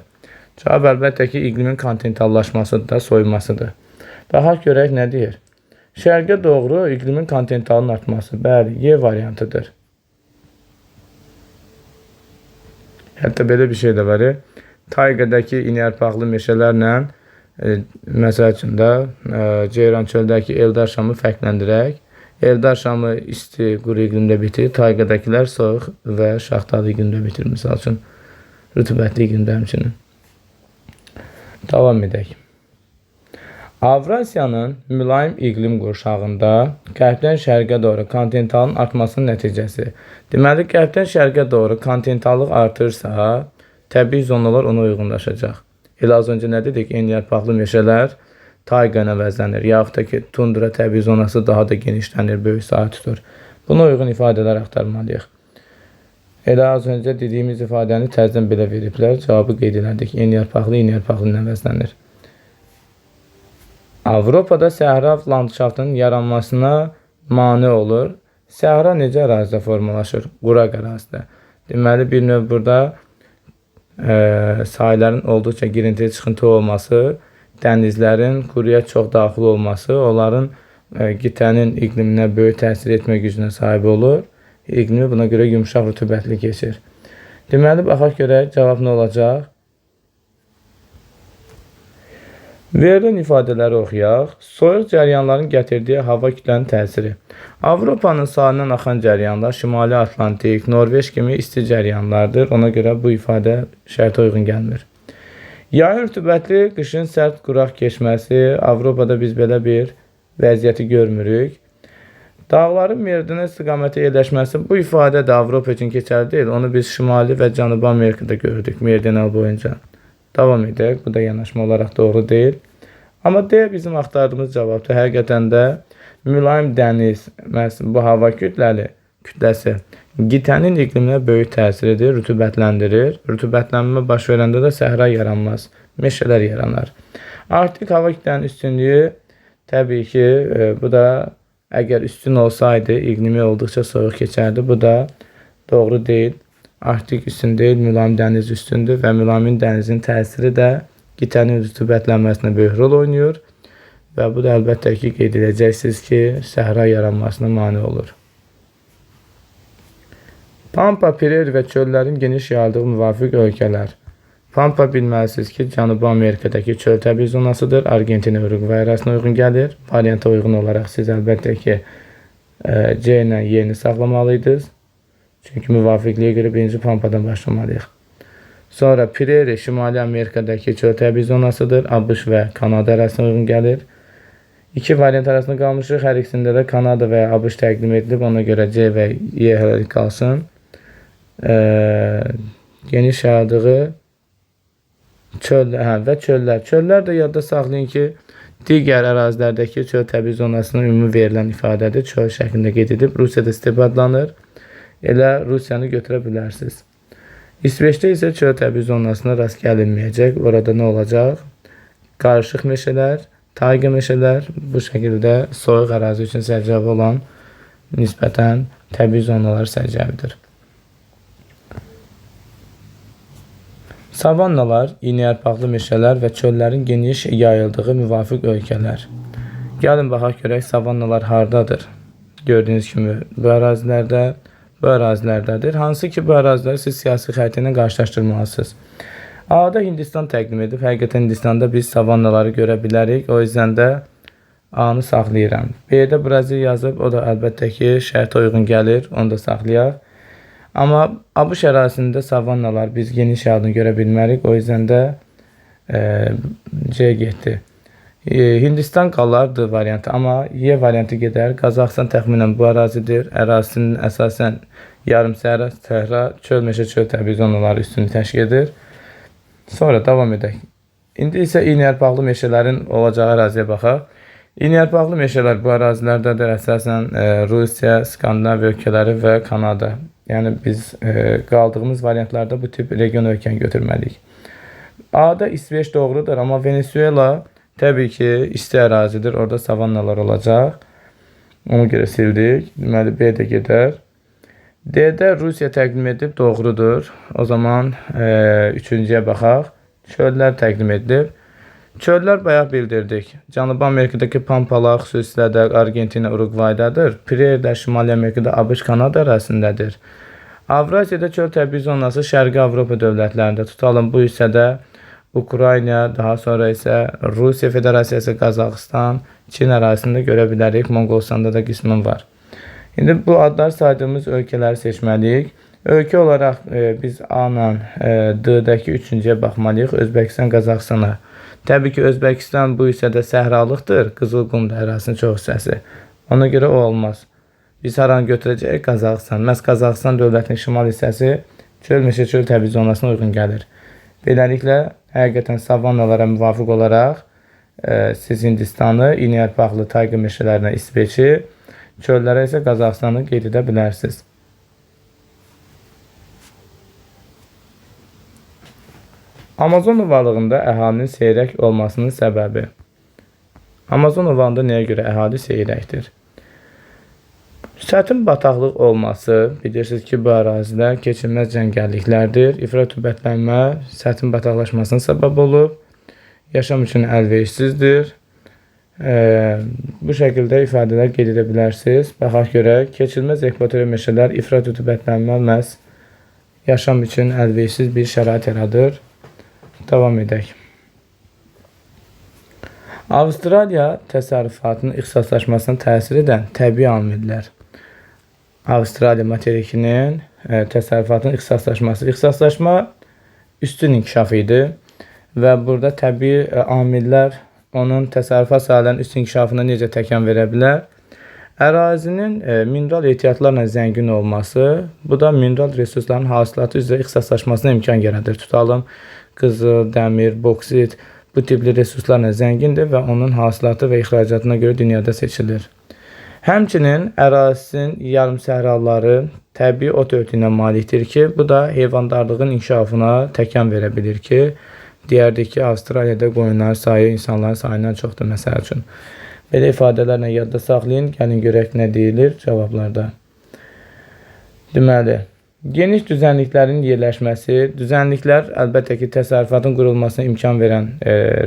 Cavab əlbəttə ki, iqlimin kontinentallaşmasıdır da, soyumasıdır. Baxaq görək nə deyir? Şərqə doğru iqlimin kontinentalının artması. Bəli, Y variantıdır. Hətta belə bir şey də var. Tayqadakı iynəyarpaqlı meşələrlə məsəl üçün də Ceyran çöldəki Eldar şamı fərqləndirək. Eldar şamı isti, quru iqlimdə bitir. Tayqadakilər soyuq və şaxtalı iqlimdə bitir. Misal üçün, rütubətli iqlimdə həmçinin. Davam edək. Avrasiyanın mülayim iqlim qurşağında qərbdən şərqə doğru kontinentalın artmasının nəticəsi. Deməli, qərbdən şərqə doğru kontinentallıq artırsa, təbii zonalar ona uyğunlaşacaq. Elə az öncə nə dedik? Enliyarpaqlı meşələr tayqa ilə əvəzlənir. Yaxud da ki, tundra təbii zonası daha da genişlənir, böyük sahə tutur. Buna uyğun ifadələr axtarmalıyıq. Elə az öncə dediyimiz ifadəni təzdən belə veriblər. Cavabı qeyd elədik. Enliyarpaqlı ilə əvəzlənir. Avropada səhra landşaftının yaranmasına mane olur. Səhra necə ərazidə formalaşır? Quraq ərazidə. Deməli, bir növ burada sahələrin olduqca girintili çıxıntı olması, dənizlərin quruya çox daxil olması, onların qitənin iqliminə böyük təsir etmə gücünə sahib olur. İqlimi buna görə yumşaq rütubətli keçir. Deməli, baxaq görək, cavab nə olacaq? Verilən ifadələri oxuyaq. Soyuq cəryanların gətirdiyi hava kütlənin təsiri. Avropanın sahindən axan cəryanlar Şimali Atlantik, Norveç kimi isti cəryanlardır. Ona görə bu ifadə şərtə uyğun gəlmir. Yayın rütubətli, qışın sərt quraq keçməsi. Avropada biz belə bir vəziyyəti görmürük. Dağların meridian istiqaməti yerləşməsi. Bu ifadə də Avropa üçün keçərli deyil. Onu biz Şimali və Cənubi Amerikada gördük meridional boyunca. Davam edək. Bu da yanaşma olaraq doğru deyil. Amma D bizim axtardığımız cavabdır. Həqiqətən də mülayim dəniz, bu hava kütləsi qitənin iqliminə böyük təsir edir, rütubətləndirir. Rütubətlənmə baş verəndə də səhra yaranmaz, meşələr yaranar. Arktik hava kütlənin üstünlüyü təbii ki, bu da əgər üstün olsaydı, iqlimi olduqca soyuq keçərdi. Bu da doğru deyil. Arktik üstün deyil, mülayim dəniz üstündür və mülayim dənizin təsiri də qitənin rütubətlənməsinə böyük rol oynayır və bu da əlbəttə ki, qeyd edəcəksiniz ki, səhra yaranmasına mane olur. Pampa, prairie və çöllərin geniş yayıldığı müvafiq ölkələr. Pampa bilməlisiniz ki, Cənubi Amerikadakı çöl təbii zonasıdır. Argentina, Uruguay arasına uyğun gəlir. Varianta uyğun olaraq siz əlbəttə ki, C ilə Y-ni saxlamalıydınız. Çünki müvafiqliyə görə birinci Pampadan başlamalıyıq. Sonra prairie Şimali Amerikadakı çöl təbii zonasıdır. ABŞ və Kanada arasına uyğun gəlir. İki variant arasında qalmışıq. Hər ikisində də Kanada və ABŞ təqdim edilib. Ona görə C və Y hələlik qalsın. Geniş yayıldığı çöllər və çöllər. Çöllər də yadda saxlayın ki, digər ərazilərdəki çöl təbii zonasına ümumi verilən ifadədir. Çöl şəklində qeyd edib. Rusiyada step adlanır. Elə Rusiyanı götürə bilərsiniz. İsveçdə isə çöl təbii zonasına rast gəlinməyəcək. Orada nə olacaq? Qarışıq meşələr Tayqa meşələr bu şəkildə soyuq ərazi üçün səciyyəvi olan nisbətən təbii zonalar səciyyəvidir. Savannalar, iynəyarpaqlı meşələr və çöllərin geniş yayıldığı müvafiq ölkələr. Gəlin baxaq görək savannalar hardadır? Gördüyünüz kimi bu ərazilərdədir. Hansı ki bu əraziləri siz siyasi xəritə ilə qarşılaşdırmalısınız. A-da Hindistan təqdim edib. Həqiqətən Hindistanda biz savannaları görə bilərik. O yüzden də A-nı saxlayıram. B-də Braziliya yazıb. O da əlbəttə ki şərtə uyğun gəlir. Onu da saxlayaq. Amma ABŞ ərazisində savannalar biz geniş yayıldığını görə bilmərik. O yüzden də C getdi. Hindistan qalar D variantı. Amma Y variantı gedər. Qazaxıstan təxminən bu ərazidir. Ərazisinin əsasən yarım səhra, çöl, meşə, çöl təbii zonaları üstünlük təşkil edir. Sonra davam edək. İndi isə iynəyarpaqlı meşələrin olacağı əraziyə baxaq. İynəyarpaqlı meşələr bu ərazilərdədir. Əsasən Rusiya, Skandinaviya ölkələri və Kanada. Yəni biz qaldığımız variantlarda bu tip region ölkəni götürməliyik. A-da İsveç doğrudur, amma Venezuela təbii ki isti ərazidir. Orada savannalar olacaq. Ona görə sildik. Deməli B də gedər. D-də Rusiya təqdim edib, doğrudur. O zaman üçüncüyə baxaq. Çöllər təqdim edilib. Çöllər bayaq bildirdik. Cənubi Amerikadakı Pampalar xüsusilə də Argentina, Uruguaydadır. Prairie Şimali Amerikada ABŞ, Kanada ərazisindədir. Avrasiyada çöl təbii zonası Şərqi Avropa dövlətlərində tutalım. Bu hissədə Ukrayna, daha sonra isə Rusiya Federasiyası, Qazaxıstan, Çin ərazisində görə bilərik. Monqolistanda da qismən var. İndi bu adlar saydığımız ölkələri seçməliyik. Ölkə olaraq biz A-la D-dəki üçüncüyə baxmalıyıq. Özbəkistan, Qazaxıstana. Təbii ki, Özbəkistan bu hissədə səhralıqdır. Qızılqum ərazisinin çox hissəsi. Ona görə o olmaz. Biz haranı götürəcəyik? Qazaxıstan. Məhz Qazaxıstan dövlətinin şimal hissəsi çöl, meşə, çöl təbii zonasına uyğun gəlir. Beləliklə, həqiqətən savannalara müvafiq olaraq siz Hindistanı, iynəyarpaqlı tayqa meşələrinə İsveçi, çöllərə isə Qazaxıstanı qeyd edə bilərsiniz. Amazon ovalığında əhalinin seyrək olmasının səbəbi. Amazon ovalığında nəyə görə əhali seyrəkdir? Çətin bataqlıq olması, bilirsiniz ki, bu ərazilər keçilməz cəngəlliklərdir. İfrat rütubətlənmə çətin bataqlaşmasına səbəb olub. Yaşam üçün əlverişsizdir. Bu şəkildə ifadələr qeyd edə bilərsiniz. Baxaq görək, keçilməz ekvatorial meşələr ifrat rütubətlənmə məhz yaşam üçün əlverişsiz bir şərait yaradır. Davam edək. Avstraliya təsərrüfatının ixtisaslaşmasına təsir edən təbii amillər. Avstraliya materikinin təsərrüfatının ixtisaslaşması. İxtisaslaşma üstün inkişaf idi və burada təbii amillər onun təsərrüfat sahələrinin üstün inkişafına necə təkan verə bilər? Ərazinin mineral ehtiyatlarla zəngin olması, bu da mineral resursların hasilatı üzrə ixtisaslaşmasına imkan yaradır. Tutalım, qızıl, dəmir, boksit bu tipli resurslarla zəngindir və onun hasilatı və ixracatına görə dünyada seçilir. Həmçinin ərazinin yarım səhraları təbii ot örtüyünə malikdir ki, bu da heyvandarlığın inkişafına təkan verə bilir ki, deyərdik ki, Avstraliyada qoyunlar sayı insanların sayından çoxdur məsəl üçün. Belə ifadələrlə yadda saxlayın, gəlin görək nə deyilir cavablarda. Deməli, geniş düzənliklərin yerləşməsi, düzənliklər əlbəttə ki, təsərrüfatın qurulmasına imkan verən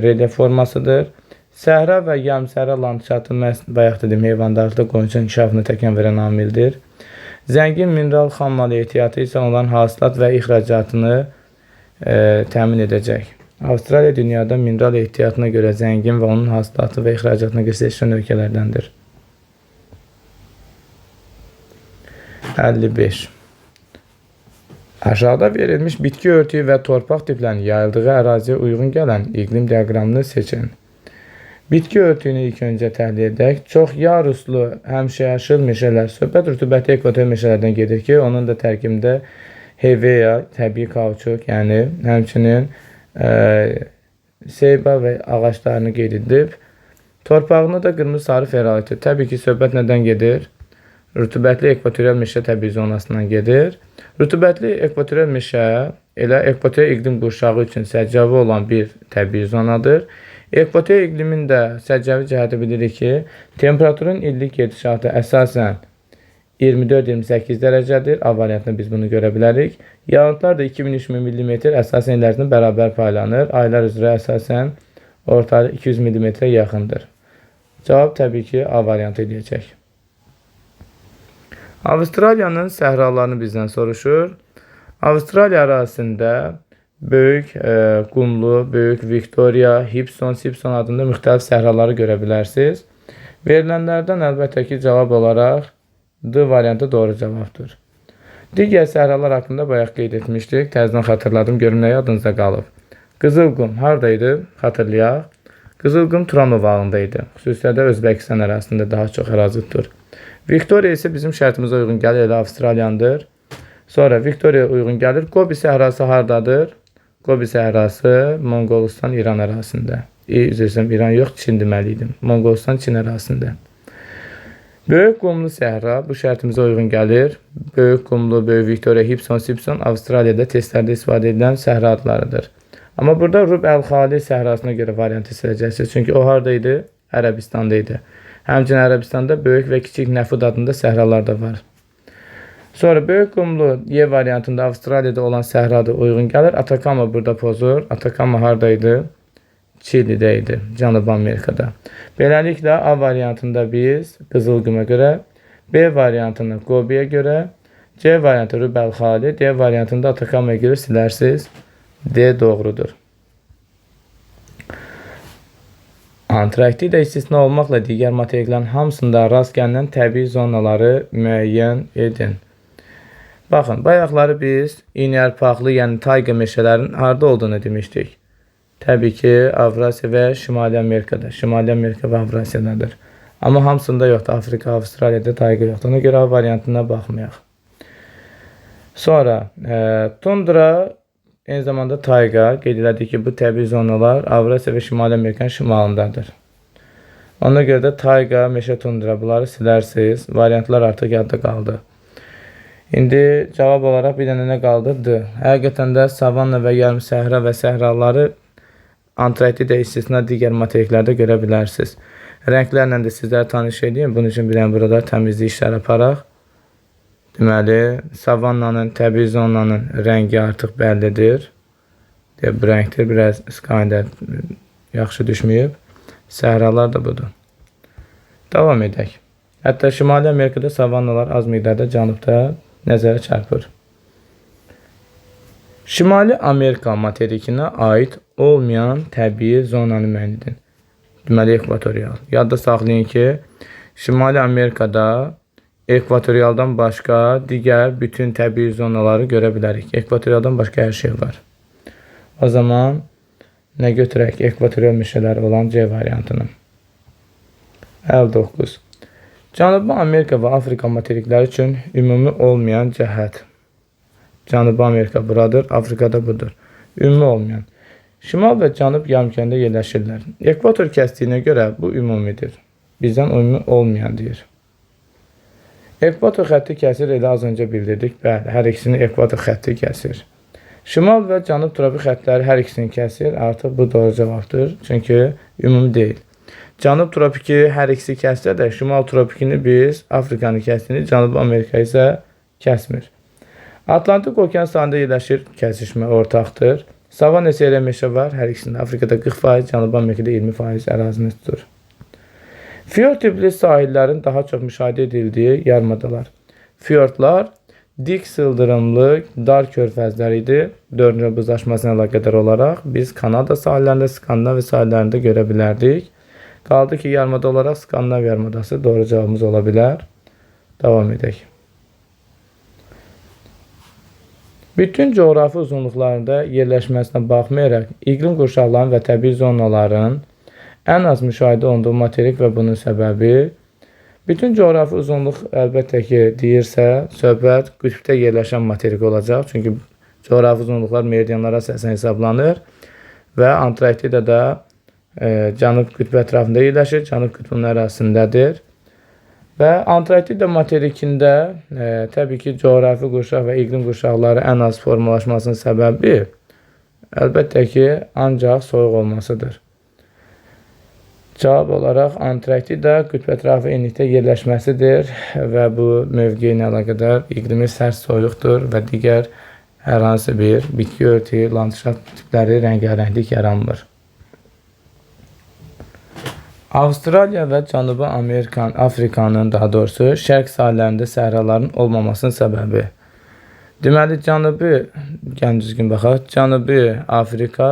relyef formasıdır. Səhra və yarım səhra landşaftı bayaq dedim, heyvandarlıqda qoyunçuluq inkişafına təkan verən amildir. Zəngin mineral xammal ehtiyatı isə onların hasilat və ixracatını təmin edəcək. Avstraliya dünyada mineral ehtiyatına görə zəngin və onun hasilatı və ixracatına görə seçilən ölkələrdəndir. 55. Aşağıda verilmiş bitki örtüyü və torpaq tiplərinin yayıldığı əraziyə uyğun gələn iqlim diaqramını seçin. Bitki örtüyünü ilk öncə təhlil edək. Çox yaruslu, həmişəyaşıl meşələr, söhbət rütubəti ekvator meşələrdən gedir ki, onun da tərkibində heveya, təbii kauçuk, yəni həmçinin seyba və ağaçlarını qeyd edib. Torpağını da qırmızı sarı feralitir. Təbii ki, söhbət nədən gedir? Rütubətli ekvatorial meşə təbii zonasından gedir. Rütubətli ekvatorial meşə elə ekvatorial iqlim qurşağı üçün səciyyəvi olan bir təbii zonadır. Ekvator iqlimində səciyyəvi cəhəti bilirik ki, temperaturun illik gedişatı əsasən 24-28 dərəcədir. A variantında biz bunu görə bilərik. Yağıntılar da 2000-3000 mm əsasən il ərzində bərabər paylanır. Aylar üzrə əsasən ortalıq 200 mm yaxındır. Cavab təbii ki, A variantı eləyəcək. Avstraliyanın səhralarını bizdən soruşur. Avstraliya ərazisində böyük qumlu, böyük Victoria, Hibson adında müxtəlif səhraları görə bilərsiniz. Verilənlərdən əlbəttə ki, cavab olaraq D variantı doğru cavabdır. Digər səhralar haqqında bayaq qeyd etmişdik. Təzədən xatırladım, görüm nə yadınızda qalıb. Qızılqum haradaydı? Xatırlayaq. Qızılqum Turan ovağındaydı. Xüsusilə də Özbəkistan ərazisində daha çox ərazi tutur. Victoria isə bizim şərtimizə uyğun gəlir, elə Avstraliyandır. Sonra Victoria uyğun gəlir. Gobi səhrası haradadır? Gobi səhrası Monqolistan, İran ərazisində. Üzr, İran yox, Çin deməliydim. Monqolistan, Çin ərazisində. Böyük qumlu səhra bu şərtimizə uyğun gəlir. Böyük qumlu, böyük Victoria, Hibson Avstraliyada testlərdə istifadə edilən səhra adlarıdır. Amma burada Rub Əl-Xali səhrasına görə variantı seçəcəksiniz. Çünki o haradaydı? Ərəbistanda idi. Həmçinin Ərəbistanda böyük və kiçik Nəfud adında səhralar da var. Sonra böyük qumlu Y variantında Avstraliyada olan səhrada uyğun gəlir. Atakama burada pozur. Atakama haradaydı? Çilidə idi, Cənubi Amerikada. Beləliklə A variantında biz Qızılquma görə, B variantını Gobiyə görə, C variantı Rub Əl-Xali, D variantında Atakamaya görə silərsiniz. D doğrudur. Antarktida istisna olmaqla digər materiklərin hamısında rast gəlinən təbii zonaları müəyyən edin. Baxın, bayaqları biz iynəyarpaqlı, yəni tayqa meşələrin harada olduğunu demişdik. Təbii ki, Avrasiya və Şimali Amerikada. Şimali Amerika və Avrasiyadadır. Amma hamısında yoxdur. Afrika, Avstraliyada tayqa yoxdur. Ona görə A variantına baxmayaq. Sonra, tundra, eyni zamanda tayqa. Qeyd elədik ki, bu təbii zonalar Avrasiya və Şimali Amerikanın şimalındadır. Ona görə də tayqa, meşə, tundra bunları silərsiniz. Variantlar artıq yadda qaldı. İndi cavab olaraq bir dənə nə qaldı? D. Həqiqətən də savanna və yarım səhra və səhraları Antarktida istisna digər materiklərdə görə bilərsiniz. Rənglərlə də sizlərə tanış edeyim. Bunun üçün bir dənə burada təmizlik işləri aparaq. Deməli, savannanın, təbii zonanın rəngi artıq bəllidir. Bu rəngdir, biraz skayında yaxşı düşməyib. Səhralar da budur. Davam edək. Hətta Şimali Amerikada savannalar az miqdarda cənubda nəzərə çarpır. Şimali Amerika materikinə aid olmayan təbii zonanı müəyyən edin. Deməli, ekvatorial. Yadda saxlayın ki, Şimali Amerikada ekvatorialdan başqa digər bütün təbii zonaları görə bilərik. Ekvatorialdan başqa hər şey var. O zaman nə götürək? Ekvatorial meşələri olan C variantını. 59. Cənubi Amerika və Afrika materikləri üçün ümumi olmayan cəhət. Cənubi Amerika buradır, Afrikada budur. Ümumi olmayan. Şimal və cənub yarımkərində yerləşirlər. Ekvator kəsdiyinə görə bu ümumidir. Bizdən ümumi olmayan deyir. Ekvator xətti kəsir, elə az öncə bildirdik. Bəli, hər ikisini ekvator xətti kəsir. Şimal və cənub tropik xəttləri hər ikisini kəsir. Artıq bu doğru cavabdır. Çünki ümumi deyil. Cənub tropiki hər ikisi kəssə də, şimal tropikini biz Afrikanı kəsdiyini, Cənubi Amerika isə kəsmir. Atlantik okean sahilində yerləşir, kəsişmə ortaqdır. Savanna isə elə meşə var, hər ikisində Afrikada 40%, Cənubi Amerikada 20% ərazini tutur. Fiord tipli sahillərin daha çox müşahidə edildiyi yarımadalar. Fiordlar dik sıldırımlı, dar körfəzlər idi. 4-cü buzlaşmasına əlaqədar olaraq biz Kanada sahillərində, Skandinaviya sahillərində görə bilərdik. Qaldı ki, yarımada olaraq Skandinaviya yarımadası doğru cavabımız ola bilər. Davam edək. Bütün coğrafi uzunluqlarında yerləşməsinə baxmayaraq, iqlim qurşaqlarının və təbii zonaların ən az müşahidə olunduğu materik və bunun səbəbi, bütün coğrafi uzunluq əlbəttə ki, deyirsə, söhbət qütbdə yerləşən materik olacaq. Çünki coğrafi uzunluqlar meridianlara əsasən hesablanır və Antarktida da Cənub qütbü ətrafında yerləşir, Cənub qütbünün ərazisindədir. Və Antarktida materikində təbii ki, coğrafi qurşaq və iqlim qurşaqları ən az formalaşmasının səbəbi əlbəttə ki, ancaq soyuq olmasıdır. Cavab olaraq Antarktida qütb ətrafı enlikdə yerləşməsidir və bu mövqe ilə əlaqədar iqlimi sərt soyuqdur və digər hər hansı bir bitki örtüyü, landşaft tipləri rəngarənglik yaranmır. Avstraliya və Cənubi Afrikanın, daha doğrusu şərq sahillərində səhraların olmamasının səbəbi. Deməli, Cənubi Afrika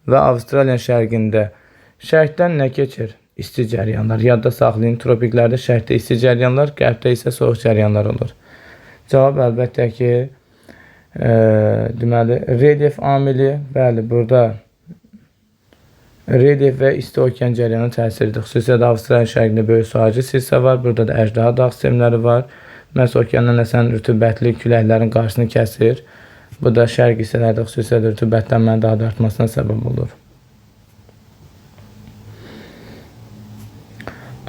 və Avstraliyanın şərqində şərqdən nə keçir? İsti cəryanlar. Yadda saxlayın, tropiklərdə şərqdə isti cəryanlar, qərbdə isə soyuq cəryanlar olur. Cavab əlbəttə ki, deməli, relyef amili, bəli, burada relyef və isti okean cəryanı təsiridir. Xüsusilə Avstraliya şərqində böyük sahəcə silsilə var, burada da əjdaha dağ sistemləri var. Məhz okeandan əsən rütubətli küləklərin qarşısını kəsir. Bu da şərq hissələrdə xüsusilə rütubətlənmənin daha da artmasına səbəb olur.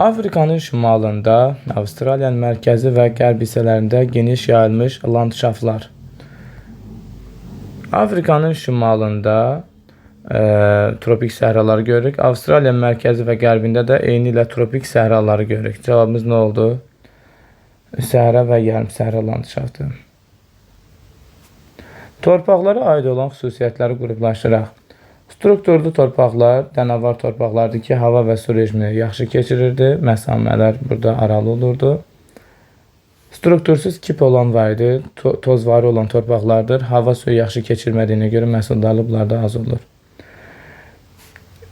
Afrikanın şimalında, Avstraliyanın mərkəzi və qərb hissələrində geniş yayılmış landşaftlar. Afrikanın şimalında tropik səhraları görürük. Avstraliyanın mərkəzi və qərbində də eyni ilə tropik səhraları görürük. Cavabımız nə oldu? Səhra və yarım səhra landşaftı. Torpaqlara aid olan xüsusiyyətləri qruplaşdıraq. Strukturlu torpaqlar dənavar torpaqlardır ki, hava və su rejimini yaxşı keçirirdi. Məsamələr burada aralı olurdu. Struktursuz kip olan var idi, tozvarı olan torpaqlardır. Hava suyu yaxşı keçirmədiyinə görə məhsuldarlıq bunlarda az olur.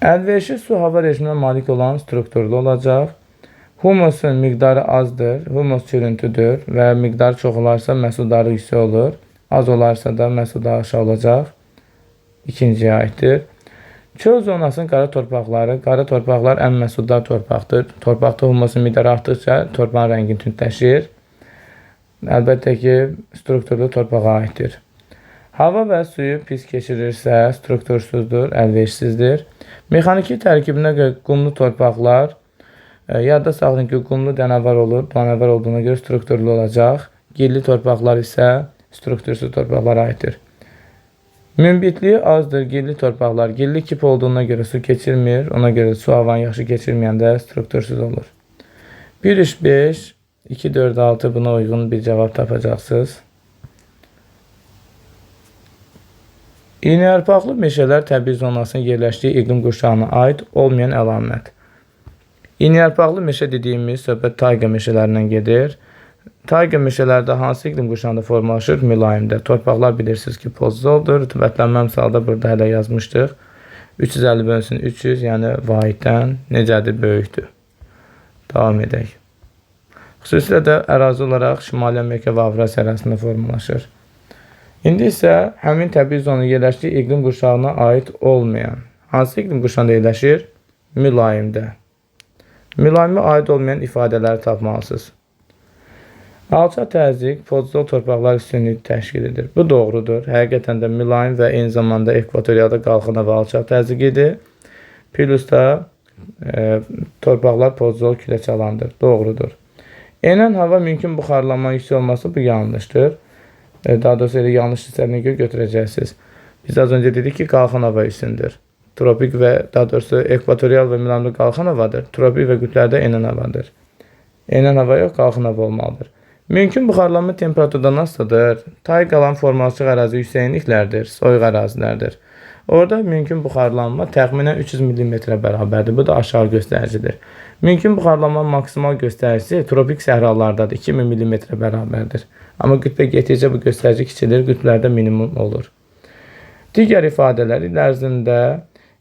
Əlverişli su hava rejiminə malik olan strukturlu olacaq. Humusun miqdarı azdır, humus çürüntüdür və miqdarı çox olarsa məhsuldarlıq yüksək olur. Az olarsa da məhsuldarlıq aşağı olacaq. İkinciyə aiddir. Çöl zonasının qara torpaqları. Qara torpaqlar ən məhsuldar torpaqdır. Torpaqda humusun miqdarı artdıqca torpağın rəngi tündləşir. Əlbəttə ki, strukturlu torpağa aiddir. Hava və suyu pis keçirirsə, struktursuzdur, əlverişsizdir. Mexaniki tərkibinə görə qumlu torpaqlar, yadda saxlayın ki, qumlu dənavar olur, danavar olduğuna görə strukturlu olacaq. Gilli torpaqlar isə struktursuz torpaqlara aiddir. Münbitliyi azdır, gilli torpaqlar. Gilli kip olduğuna görə su keçirmir, ona görə su havanı yaxşı keçirməyəndə struktursuz olur. 1-3-5, 2-4-6 buna uyğun bir cavab tapacaqsınız. İğnəyarpaqlı meşələr təbii zonasının yerləşdiyi iqlim qurşağına aid olmayan əlamət. İğnəyarpaqlı meşə dediyimiz söhbət tayqa meşələrindən gedir. Tayqa meşələrdə hansı iqlim qurşağında formalaşır? Mülayimdə. Torpaqlar bilirsiniz ki, pozoldur. Rütubətlənmə misalda burada hələ yazmışdıq. 350 bölünsün 300, yəni vahiddən necədir? Böyükdür. Davam edək. Xüsusilə də ərazi olaraq Şimali Amerika və Avrasiya arasında formalaşır. İndi isə həmin təbii zonun yerləşdiyi iqlim qurşağına aid olmayan hansı iqlim qurşağında yerləşir? Mülayimdə. Mülayimə aid olmayan ifadələri tapmalısınız. Alçaq təzyiq, pozol torpaqlar üstünlüyü təşkil edir. Bu doğrudur. Həqiqətən də mülayim və eyni zamanda ekvatorialda qalxana və alçaq təzyiq edir. Plus da torpaqlar pozol külə çalandır. Doğrudur. Enən hava mümkün buxarlanma yüksək olması bu yanlışdır. Daha doğrusu elə yanlış hissələrinə görə götürəcəksiniz. Biz az öncə dedik ki, qalxan hava üstündür. Tropik və daha doğrusu ekvatorial və mülayimdə qalxan havadır. Tropik və qütblərdə enən havadır. Enən hava yox, qalxan hava olmalıdır. Mümkün buxarlanma temperaturda nasıldır? Tayqalan formalaşıq ərazi yüksəkliklərdir, soyuq ərazilərdir. Orada mümkün buxarlanma təxminən 300 mm bərabərdir. Bu da aşağı göstəricidir. Mümkün buxarlanma maksimal göstəricisi tropik səhralardadır, 2000 mm bərabərdir. Amma qütbə getdikcə bu göstərici kiçilir, qütblərdə minimum olur. Digər ifadələr il ərzində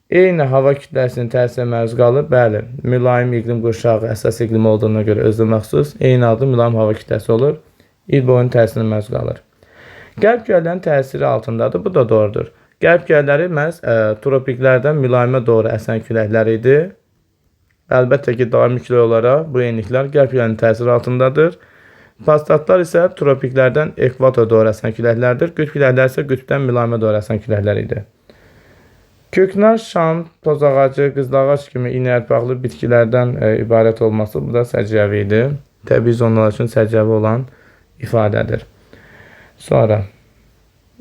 eyni hava kütləsinin təsirinə məruz qalır. Bəli, mülayim iqlim qurşağı əsas iqlim olduğuna görə özü məxsus eyni adlı mülayim hava kütləsi olur. İl boyunun təsirinə məruz qalır. Qərb külələrinin təsiri altındadır. Bu da doğrudur. Qərb külələri məhz tropiklərdən mülayimə doğru əsən küləklər idi. Əlbəttə ki, daimi külək olaraq bu enliklər qərb külələrinin təsiri altındadır. Pasatlar isə tropiklərdən ekvator doğru əsən küləklərdir. Qütb küləklər isə qütbdən mülayimə doğru əsən küləklər idi. Köknar, şam, toz ağacı, qızılağac kimi iynəyarpaqlı bitkilərdən ibarət olması bu da səciyyəvi idi. Təbii zonalar üçün səciyyəvi olan ifadədir. Sonra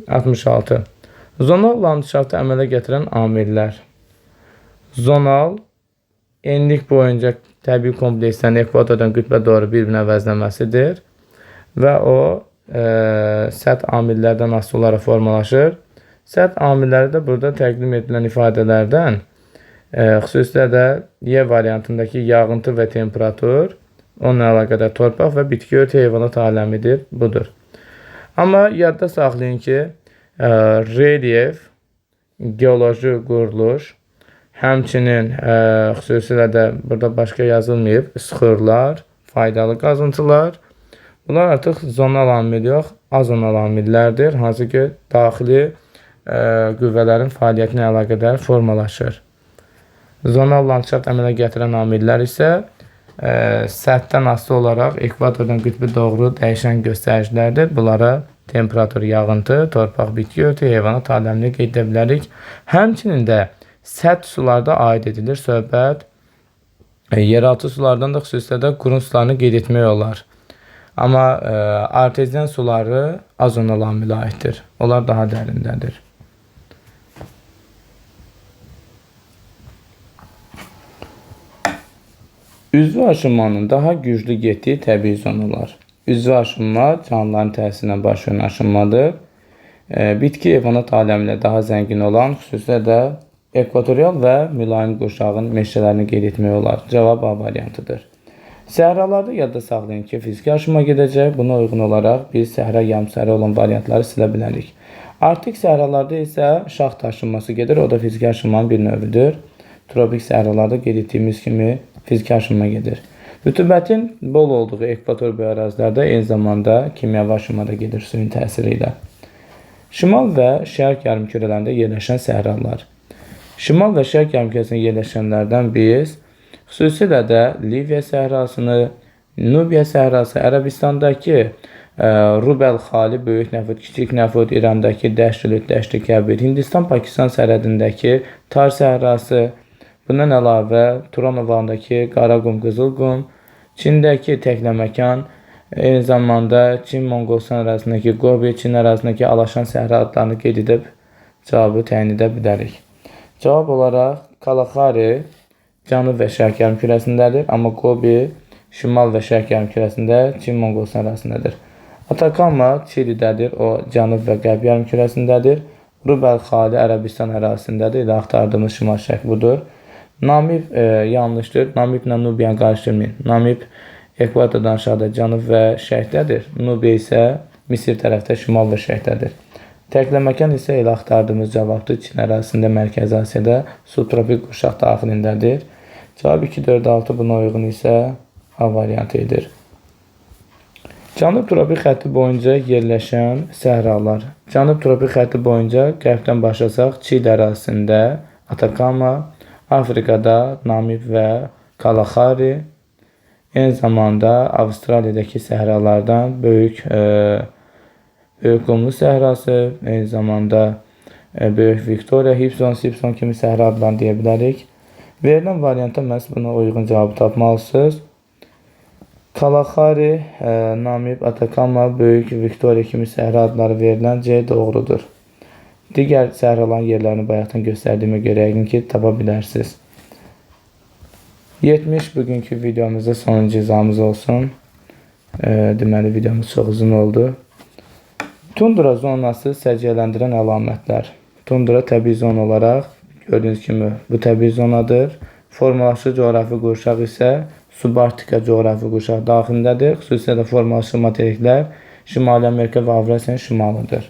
66. Zonal landşaftı əmələ gətirən amillər. Zonal enlik boyunca təbii komplekslərin ekvatordan qütbə doğru bir-birinə əvəzləməsidir və o səth amillərdən asılı olaraq formalaşır. Səth amilləri də burada təqdim edilən ifadələrdən xüsusilə də Y variantındakı yağıntı və temperatur, onunla əlaqədar torpaq və bitki örtü heyvanat aləmidir, budur. Amma yadda saxlayın ki, relyef, geoloji quruluş, həmçinin xüsusilə də burada başqa yazılmayıb, sıxırlar, faydalı qazıntılar, bunlar artıq zonal amil yox, azonal amillərdir, hansı ki, daxili qüvvələrin fəaliyyətinə əlaqədar formalaşır. Zonal landşaft əmələ gətirən amillər isə səthdən asılı olaraq ekvatordan qütbə doğru dəyişən göstəricilərdir. Bunlara temperatur, yağıntı, torpaq, bitki örtü, heyvanat aləmini qeyd edə bilərik. Həmçinin də səth sularda aid edilir. Söhbət yeraltı sulardan da xüsusilə də qurun sularını qeyd etmək olar. Amma arteziyan suları azonal amilə aiddir. Onlar daha dərindədir. Üzvü aşınmanın daha güclü getdiyi təbii zonalar. Üzvü aşınma canlıların təsirinə baş verən aşınmadır. Bitki heyvanat aləmi ilə daha zəngin olan, xüsusilə də ekvatorial və mülayim qurşağın meşələrini qeyd etmək olar. Cavab A variantıdır. Səhralarda yadda saxlayın ki, fiziki aşınma gedəcək. Buna uyğun olaraq biz səhra yarımsəhra olan variantları silə bilərik. Arktik səhralarda isə şaxta aşınması gedir. O da fiziki aşınmanın bir növüdür. Tropik səhralarda qeyd etdiyimiz kimi fiziki aşınma gedir. Rütubətin bol olduğu ekvator boyu ərazilərdə eyni zamanda kimyəvi aşınma da gedir suyun təsiri ilə. Şimal və şərq yarımkürələrində yerləşən səhralar. Şimal və şərq yarımkürəsində yerləşənlərdən biz xüsusilə də Liviya səhrasını, Nubiya səhrası, Ərəbistandakı Rubel xali, böyük nəfud, kiçik nəfud, İrandakı Dəşt-ül Dəşt-i Kəbir, Hindistan-Pakistan sərhədindəki Tar səhrası, bundan əlavə Turan ovalındakı Qaraqum, Qızılqum, Çindəki Təkləməkan, eyni zamanda Çin-Monqolistan ərazisindəki Qobi, Çin ərazisindəki Alaşan səhra adlarını qeyd edib cavabı təyin edə bilərik. Cavab olaraq Kalahari cənub və şərq yarımkürəsindədir, amma Qobi şimal və şərq yarımkürəsində Çin-Monqolistan ərazisindədir. Atakama Çilidədir, o cənub və qərb yarımkürəsindədir. Rubel xali Ərəbistan ərazisindədir, ilə axtardığımız şimal-şərq budur. Namib yanlışdır. Namib ilə Nubiyanı qarışdırmayın. Namib ekvatordan aşağıda cənub və şərqdədir. Nubiya isə Misir tərəfdə şimal və şərqdədir. Təkləməkan isə elə axtardığımız cavabdır. Çin ərazisində Mərkəzi Asiyada subtropik qurşaq daxilindədir. Cavab 2, 4, 6 buna uyğun isə A variantı edir. Cənub tropik xətti boyunca yerləşən səhralar. Cənub tropik xətti boyunca qərbdən başlasaq Çil ərazisində Atakama, Afrikada Namib və Kalahari, eyni zamanda Avstraliyadakı səhralardan böyük qumlu səhrası, eyni zamanda böyük Victoria, Hibson kimi səhra adlarını deyə bilərik. Verilən variantda məhz buna uyğun cavabı tapmalısınız. Kalahari, Namib, Atakama, böyük Victoria kimi səhra adları verilən C doğrudur. Digər səhraların yerlərini bayaqdan göstərdiyimə görə yəqin ki, tapa bilərsiniz. 70 bugünkü videomuzda sonuncu cəzamız olsun. Deməli, videomuz çox uzun oldu. Tundra zonası səciyyələndirən əlamətlər. Tundra təbii zona olaraq gördüyünüz kimi bu təbii zonadır. Formalaşıq coğrafi qurşaq isə subarktika coğrafi qurşaq daxilindədir. Xüsusilə də formalaşıq materiklər Şimali Amerika və Avrasiyanın şimalıdır.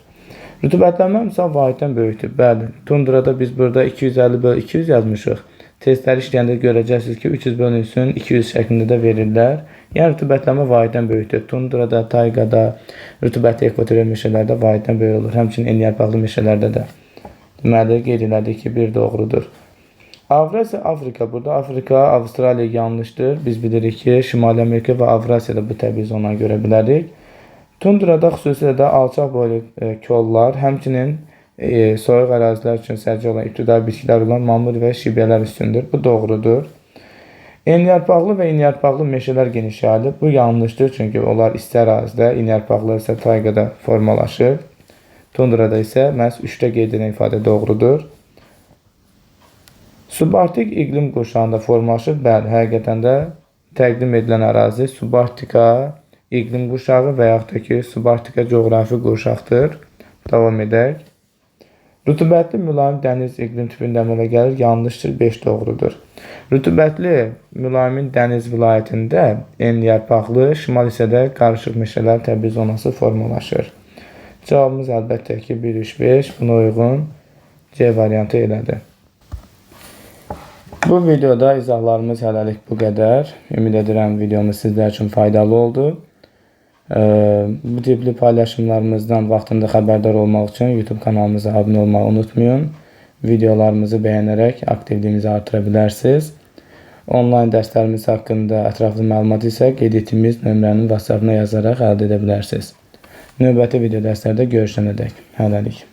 Rütubətlənmə misal vahiddən böyükdür. Bəli, tundrada biz burada 250/200 yazmışıq. Testləri işləyəndə görəcəksiniz ki, 300 bölünsün 200 şəklində də verirlər. Yəni, rütubətlənmə vahiddən böyükdür. Tundrada, tayqada, rütubətli ekvatorial meşələrdə vahiddən böyük olur. Həmçinin enliyarpaqlı meşələrdə də. Deməli, qeyd elədik ki, bir doğrudur. Avrasiya, Afrika. Burada Afrika, Avstraliya yanlışdır. Biz bilirik ki, Şimali Amerika və Avrasiyada bu təbii zonanı görə bilərik. Tundrada xüsusilə də alçaq boylu kollar, həmçinin soyuq ərazilər üçün sərci olan ibtidai bitkilər olan mamur və şibyələr üstündür. Bu doğrudur. Enliyarpaqlı və enliyarpaqlı meşələr geniş yayılır. Bu yanlışdır, çünki onlar isti ərazidə, enliyarpaqlı isə tayqada formalaşır. Tundrada isə məhz 3-də qeyd edən ifadə doğrudur. Subarktik iqlim qurşağında formalaşır. Bəli, həqiqətən də təqdim edilən ərazi subarktika iqlim qurşağı və yaxud da ki, subarktika coğrafi qurşaqdır. Davam edək. Rütubətli mülayim dəniz iqlim tipində əmələ gəlir. Yanlışdır, 5 doğrudur. Rütubətli mülayim dəniz vilayətində enli yarpaqlı, şimal hissədə qarışıq meşələr təbii zonası formalaşır. Cavabımız əlbəttə ki, 1, 3, 5 buna uyğun C variantı elədir. Bu videoda izahlarımız hələlik bu qədər. Ümid edirəm videomuz sizlər üçün faydalı oldu. Bu tipli paylaşımlarımızdan vaxtında xəbərdar olmaq üçün YouTube kanalımıza abunə olmağı unutmayın. Videolarımızı bəyənərək aktivliyimizi artıra bilərsiniz. Onlayn dərslərimiz haqqında ətraflı məlumat isə qeyd etdiyimiz nömrənin WhatsApp-ına yazaraq əldə edə bilərsiniz. Növbəti video dərslərdə görüşənədək. Hələlik.